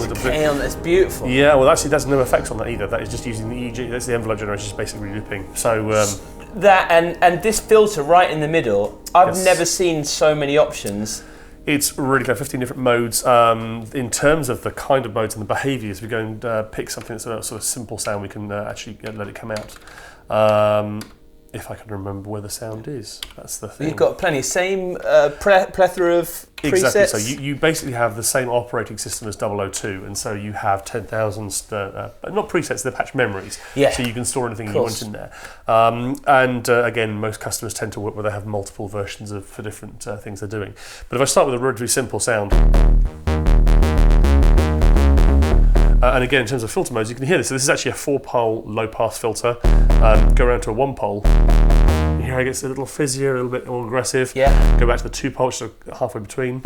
That's beautiful. Yeah, well, actually, there's no effects on that either. That is just using the EEG. That's the envelope generation, just basically looping. So that and this filter right in the middle. I've never seen so many options. It's really clever, 15 different modes. In terms of the kind of modes and the behaviours, we go and pick something that's a sort of simple sound, we can actually let it come out. If I can remember where the sound is, that's the thing. You've got plenty, same plethora of presets. Exactly, so you basically have the same operating system as 002, and so you have 10,000, not presets, they're patch memories, so you can store anything you want in there. Again, most customers tend to work where they have multiple versions for different things they're doing. But if I start with a relatively simple sound, and again, in terms of filter modes, you can hear this. So this is actually a 4-pole low-pass filter. Go around to a 1-pole. You hear how it gets a little fizzier, a little bit more aggressive. Yeah. Go back to the 2-pole, so halfway between.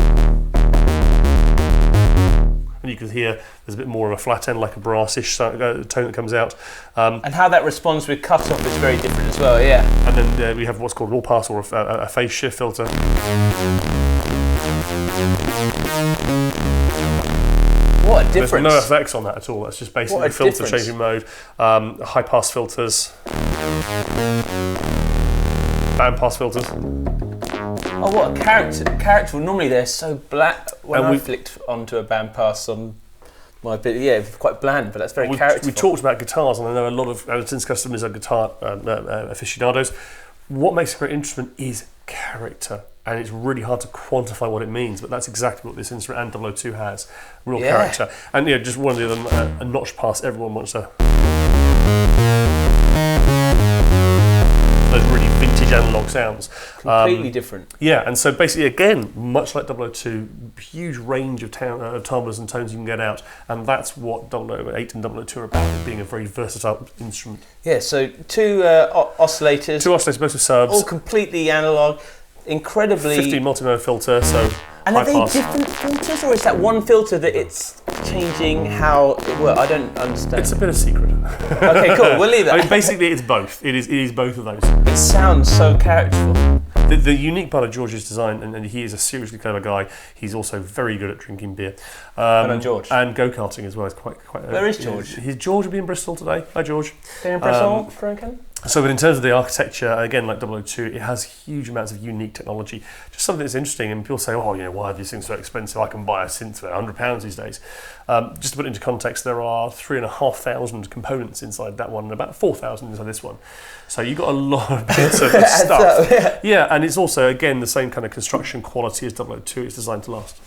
And you can hear there's a bit more of a flat end, like a brassish tone that comes out. And how that responds with cut-off is very different as well, yeah. And then we have what's called an all-pass or a phase shift filter. What a difference. There's no effects on that at all. That's just basically the filter changing mode. High pass filters. Band pass filters. Oh, what a character. Normally they're so black. When I flicked onto a band pass on my bit, it's quite bland, but that's very characterful. We talked about guitars, and I know a lot of Andertons customers are guitar aficionados. What makes a great instrument is character. And it's really hard to quantify what it means, but that's exactly what this instrument and 002 has, real character. And just one of the other, a notch pass, everyone wants those really vintage analog sounds. Completely different. Yeah, and so basically, again, much like 002, huge range of timbrels and tones you can get out, and that's what 008 and 002 are about, being a very versatile instrument. Yeah, so two oscillators. Two oscillators, both with subs. All completely analog. Incredibly 15 multi-mode filter, so and are they different filters, or is that one filter that it's changing how it works? I don't understand. It's a bit of secret. Okay, cool. We'll leave it. I mean, basically, it's both. It is both of those. It sounds so characterful. The unique part of George's design, and he is a seriously clever guy. He's also very good at drinking beer. And George. And go-karting as well. It's quite. Where is George? George will be in Bristol today. Hi, George. They're in Bristol, Franken? So, but in terms of the architecture, again, like 002, it has huge amounts of unique technology. Just something that's interesting, and people say, oh, why are these things so expensive? I can buy a synth for £100 these days. Just to put it into context, there are 3,500 components inside that one, and about 4,000 inside this one. So you've got a lot of bits of stuff. Yeah, and it's also, again, the same kind of construction quality as 002. It's designed to last.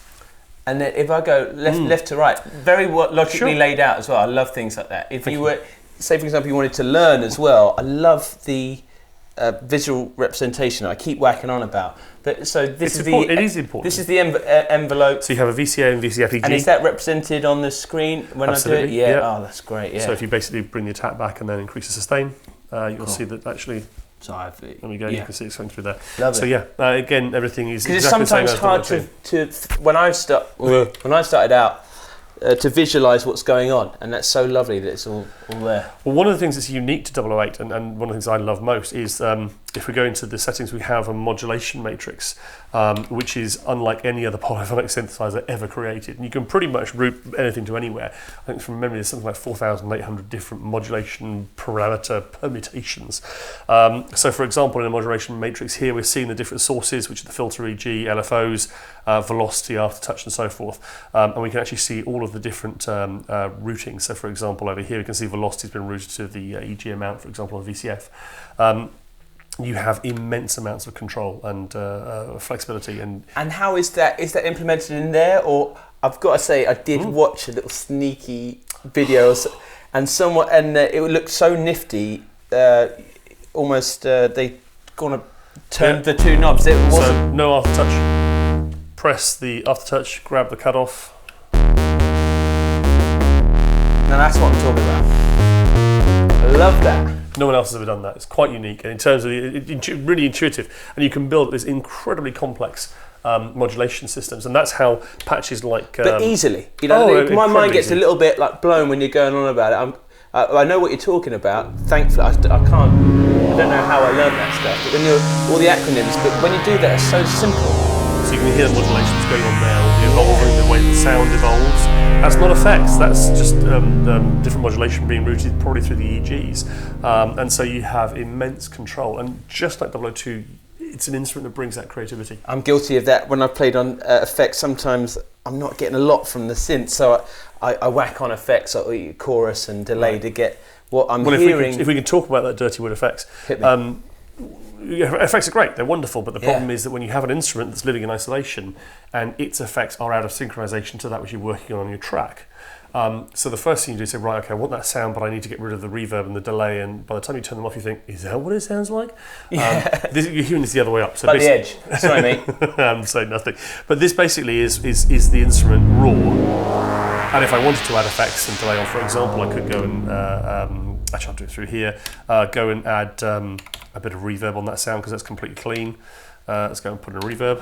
And then if I go left to right, very logically laid out as well. I love things like that. If you were, say for example, you wanted to learn as well, I love the visual representation I keep whacking on about. But so it is important. This is the envelope. So you have a VCA and VCFEG. And is that represented on the screen when Absolutely. I do it? Yeah. Oh, that's great. Yeah. So if you basically bring the attack back and then increase the sustain, you'll see that actually. So there we go. You can see it's going through there. Love so it. Again, everything is because exactly it's sometimes the same hard to when I started out. To visualise what's going on, and that's so lovely that it's all there. Well, one of the things that's unique to 008, and one of the things I love most, is if we go into the settings, we have a modulation matrix, which is unlike any other polyphonic synthesizer ever created. And you can pretty much route anything to anywhere. I think from memory there's something like 4,800 different modulation parameter permutations. So for example, in a modulation matrix here, we're seeing the different sources, which are the filter EG, LFOs, velocity, aftertouch, and so forth. And we can actually see all of the different routings. So for example, over here we can see velocity's been routed to the EG amount, for example, on VCF. You have immense amounts of control and flexibility. And how is that implemented in there? Or I've got to say, I did watch a little sneaky video, and it would look so nifty. Almost they kind of turned the two knobs. It wasn't so no aftertouch. Press the aftertouch, grab the cutoff. Now that's what I'm talking about. I love that. No one else has ever done that. It's quite unique, and in terms of really intuitive, and you can build this incredibly complex modulation systems, and that's how patches like. But easily, my mind gets a little bit like blown when you're going on about it. I know what you're talking about. Thankfully, I don't know how I learned that stuff. But when all the acronyms, but when you do that, it's so simple. So you can hear the modulations going on now, evolving the way the sound evolves. That's not effects, that's just different modulation being routed probably through the EGs. And so you have immense control. And just like 002, it's an instrument that brings that creativity. I'm guilty of that. When I've played on effects, sometimes I'm not getting a lot from the synth, so I whack on effects, like chorus and delay to get what I'm hearing. If we can talk about that dirty word effects. Hit me. Effects are great, they're wonderful, but the problem is that when you have an instrument that's living in isolation and its effects are out of synchronization to that which you're working on your track. So the first thing you do is say, right, okay, I want that sound, but I need to get rid of the reverb and the delay, and by the time you turn them off, you think, is that what it sounds like? You're hearing this the other way up. So by the edge. Sorry, mate. I'm saying nothing. But this basically is the instrument raw, and if I wanted to add effects and delay on, for example, I could go and, actually I'll do it through here, go and add a bit of reverb on that sound because that's completely clean. Let's go and put in a reverb.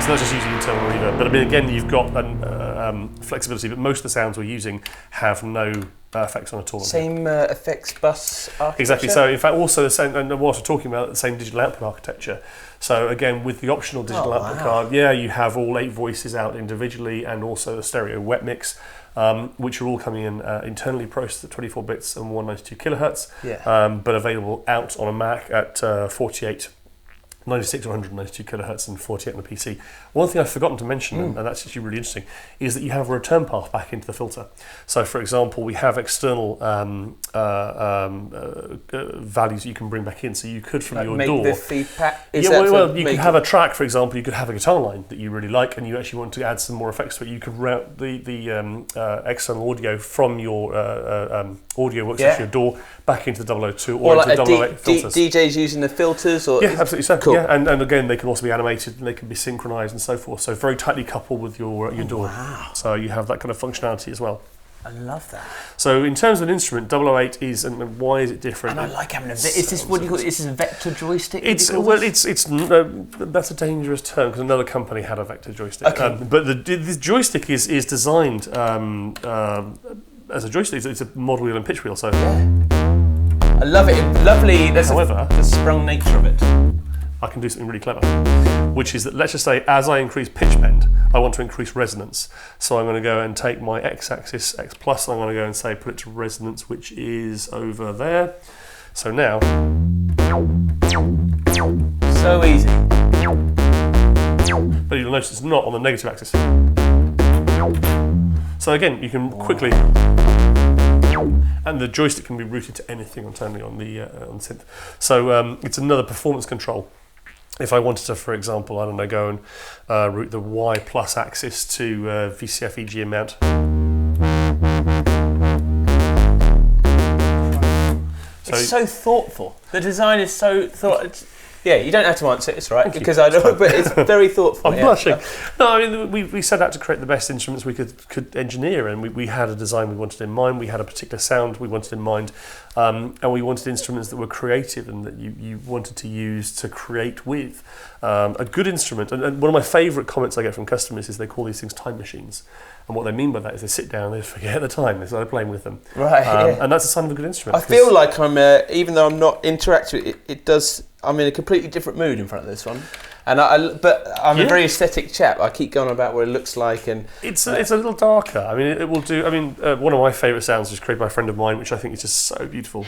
So that's just using internal reverb. But I mean, again, you've got flexibility, but most of the sounds we're using have no effects on at all. Same effects bus architecture? Exactly. So in fact, also the same, and whilst we're talking about the same digital output architecture. So again, with the optional digital output card, you have all 8 voices out individually, and also the stereo wet mix, which are all coming in internally processed at 24 bits and 192 kilohertz, but available out on a Mac at 48. 96 or 192 kilohertz and 48 on the PC. One thing I've forgotten to mention, and that's actually really interesting, is that you have a return path back into the filter. So, for example, we have external values that you can bring back in. So you could, from your make DAW, the feedback. you could have a track, for example. You could have a guitar line that you really like, and you actually want to add some more effects to it. You could route the external audio from your audio workstation, your DAW, back into the 002 or into the 008 filters. DJs using the filters, or absolutely so. Cool. Yeah, and again, they can also be animated and they can be synchronized and so forth. So very tightly coupled with your DAW. Wow. So you have that kind of functionality as well. I love that. So in terms of an instrument, 008 is, and why is it different? And I like having is this what do you call it? Is this a vector joystick? It's that's a dangerous term because another company had a vector joystick. Okay. But the joystick is designed as a joystick. It's a mod wheel and pitch wheel. So I love it. Lovely. However, the sprung nature of it. I can do something really clever, which is that, let's just say, as I increase pitch bend, I want to increase resonance. So I'm going to go and take my x-axis, x plus, I'm going to go and say put it to resonance, which is over there. So now, so easy. But you'll notice it's not on the negative axis. So again, you can quickly, and the joystick can be routed to anything internally on the synth. So it's another performance control. If I wanted to, for example, I don't know, go and route the Y plus axis to VCF EG amount. It's so thoughtful. The design is so thought. Yeah, you don't have to answer it, it's right, because I don't, but it's very thoughtful. I'm blushing. No, I mean, we set out to create the best instruments we could engineer, and we had a design we wanted in mind, we had a particular sound we wanted in mind, and we wanted instruments that were creative and that you wanted to use to create with. A good instrument, and one of my favourite comments I get from customers is they call these things time machines. And what they mean by that is they sit down, they forget the time, they start playing with them. Right, And that's a sign of a good instrument. I feel like I'm, even though I'm not interacting, it does, I'm in a completely different mood in front of this one. And but I'm a very aesthetic chap. I keep going about what it looks like, and it's a little darker. I mean, it will do. I mean, one of my favourite sounds is created by a friend of mine, which I think is just so beautiful.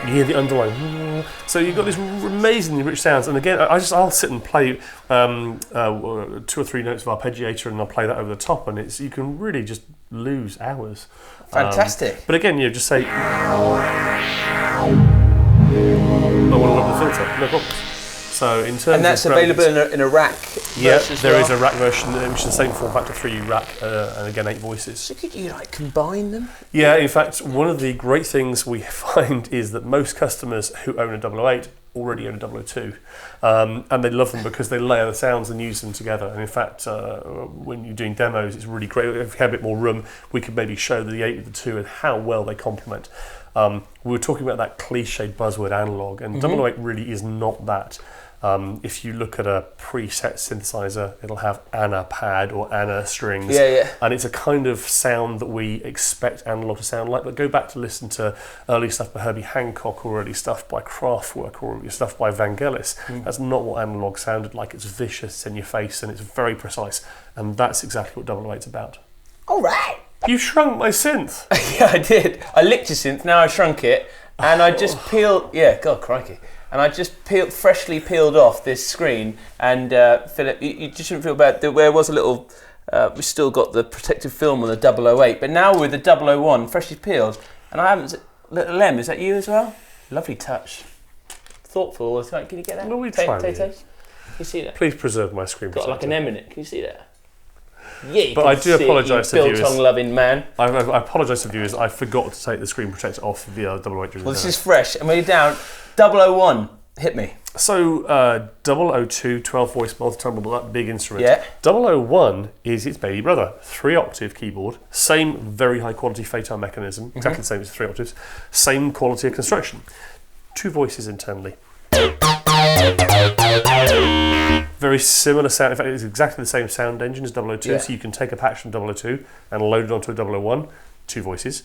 You hear the underlying, So you've got these amazingly rich sounds, and again, I'll sit and play 2 or 3 notes of arpeggiator, and I'll play that over the top, and you can really just lose hours. Fantastic. But again, just say, I want to love the filter, no problem. So in terms and that's of available in a rack. Yeah, there is a rack version, which is the same form factor, 3U rack, and again 8 voices. So could you combine them? Yeah, in fact, one of the great things we find is that most customers who own a 008 already own a 002, and they love them because they layer the sounds and use them together. And in fact, when you're doing demos, it's really great. If we had a bit more room, we could maybe show the 8 with the 2 and how well they complement. We were talking about that cliched buzzword analog, and 008 really is not that. If you look at a preset synthesizer, it'll have ANA pad or ANA strings, and it's a kind of sound that we expect analog to sound like. But go back to listen to early stuff by Herbie Hancock or early stuff by Kraftwerk or early stuff by Vangelis. That's not what analog sounded like. It's vicious, it's in your face, and it's very precise, and that's exactly what 008's about. All right. You shrunk my synth. Yeah, I did. I licked your synth, now I shrunk it, and I just peeled... Yeah, God, crikey. And I just freshly peeled off this screen, and Philip, you just shouldn't feel bad. There was a little... we still got the protective film on the 008, but now with the 001 freshly peeled, and I haven't... Little Lem, is that you as well? Lovely touch. Thoughtful. Can you get that? No, we try. Can you see that? Please preserve my screen Got protector. like an M in it. Can you see that? Yeah, but I do apologise to viewers. Biltong-loving man. I apologise to viewers. I forgot to take the screen protector off the 008 during the Well, this is fresh, and when you're down, 001, hit me. So 002, 12 voice multi-timbre, that big instrument. Yeah. 001 is its baby brother. 3-octave keyboard, same very high quality fatal mechanism, exactly the same as 3 octaves, same quality of construction. 2 voices internally. Very similar sound. In fact, it's exactly the same sound engine as 002, so you can take a patch from 002 and load it onto a 001, 2 voices.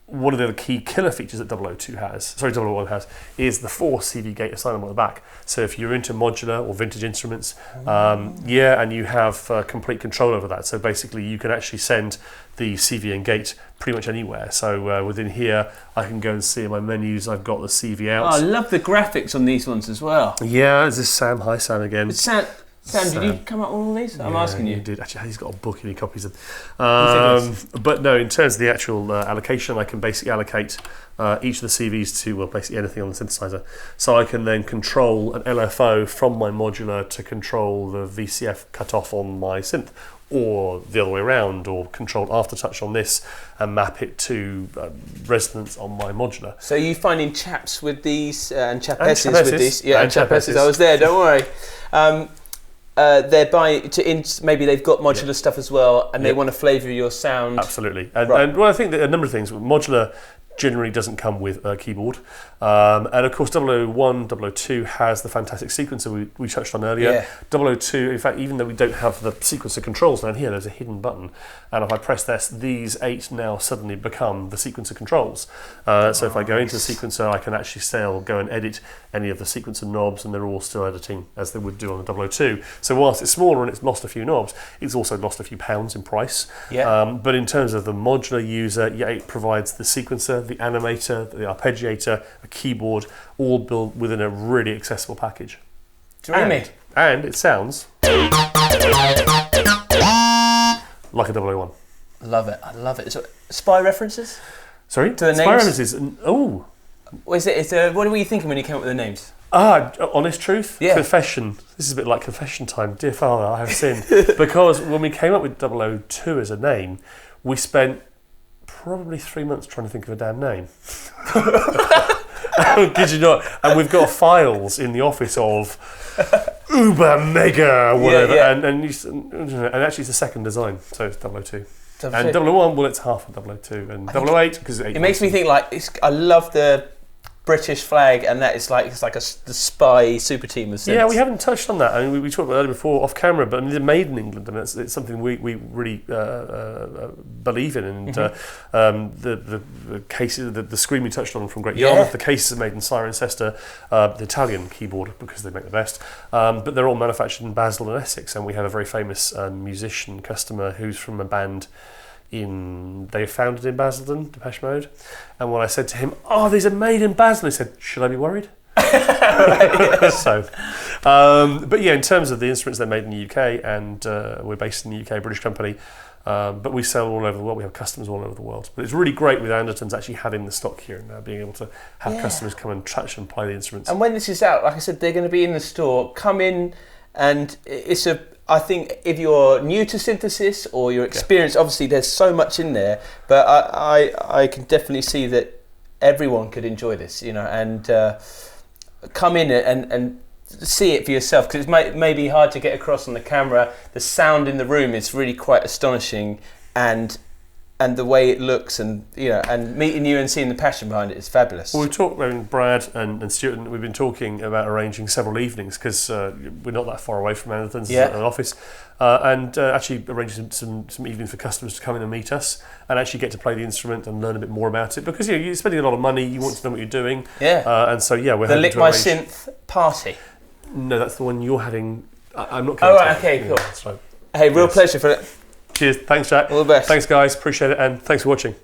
One of the other key killer features that 001 has, is the 4 CV gate assignment on the back. So if you're into modular or vintage instruments, and you have complete control over that. So basically you can actually send the CV and gate pretty much anywhere. So within here, I can go and see in my menus, I've got the CV out. Oh, I love the graphics on these ones as well. Yeah, is this Sam? Hi Sam again. Sam, did you come up with all these? I'm asking you. Did. Actually, he's got a book and he copies them. But no, in terms of the actual allocation, I can basically allocate each of the CVs to basically anything on the synthesizer. So I can then control an LFO from my modular to control the VCF cutoff on my synth, or the other way around, or control aftertouch on this and map it to resonance on my modular. So you finding chaps with these and chapesses with these? Yeah, and chapesses. chapesses. I was there, don't worry. They're buying maybe they've got modular stuff as well, and they want to flavour your sound. Absolutely, and well, I think that a number of things. Modular generally doesn't come with a keyboard, and of course 001, 002 has the fantastic sequencer we touched on earlier. 002, in fact, even though we don't have the sequencer controls down here, there's a hidden button, and if I press this, these 8 now suddenly become the sequencer controls. So if I go into the sequencer, I can actually still go and edit any of the sequencer knobs, and they're all still editing as they would do on the 002. So whilst it's smaller and it's lost a few knobs, it's also lost a few pounds in price. But in terms of the modular user, it provides the sequencer, the animator, the arpeggiator, a keyboard, all built within a really accessible package. Dreamy. And it sounds like a 001. Love it. I love it. So, spy references? Sorry? To the spy names? references. Oh. What were you thinking when you came up with the names? Honest truth? Yeah. Confession. This is a bit like confession time. Dear Father, I have sinned. Because when we came up with 002 as a name, we spent probably 3 months trying to think of a damn name. Did you not? And we've got files in the office of Uber Mega whatever, and actually it's the second design, so it's 002. And 001, well, it's half of 002, and 008 because it makes me think I love the British flag, and that it's like the spy super team of Synths. Yeah, we haven't touched on that. I mean, we talked about it earlier before off camera, but they're made in England, and it's something we really believe in. And the cases, the screen we touched on from Great Yarmouth, the cases are made in Cirencester, the Italian keyboard because they make the best. But they're all manufactured in Basel and Essex, and we have a very famous musician customer who's from a band they founded in Basildon, Depeche Mode. And when I said to him, "Oh, these are made in Basildon," he said, "Should I be worried?" So, but yeah, in terms of the instruments, they're made in the UK, and we're based in the UK, British company. But we sell all over the world. We have customers all over the world. But it's really great with Andertons actually having the stock here and now being able to have customers come and touch and play the instruments. And when this is out, like I said, they're going to be in the store. Come in, and I think if you're new to synthesis or you're experienced, obviously there's so much in there. But I can definitely see that everyone could enjoy this, and come in and see it for yourself, because it may be hard to get across on the camera. The sound in the room is really quite astonishing, and the way it looks, and and meeting you and seeing the passion behind it is fabulous. Well, we talked, Brad and Stuart, and we've been talking about arranging several evenings, because we're not that far away from Andertons, an office, and actually arranging some evenings for customers to come in and meet us and actually get to play the instrument and learn a bit more about it, because you're spending a lot of money, you want to know what you're doing, and so we're the hoping Lick to My arrange... Synth party. No, that's the one you're having. I'm not coming. Oh, right, okay, cool. That's right. Hey, real pleasure for it. Cheers. Thanks, Jack. All the best. Thanks, guys. Appreciate it, and thanks for watching.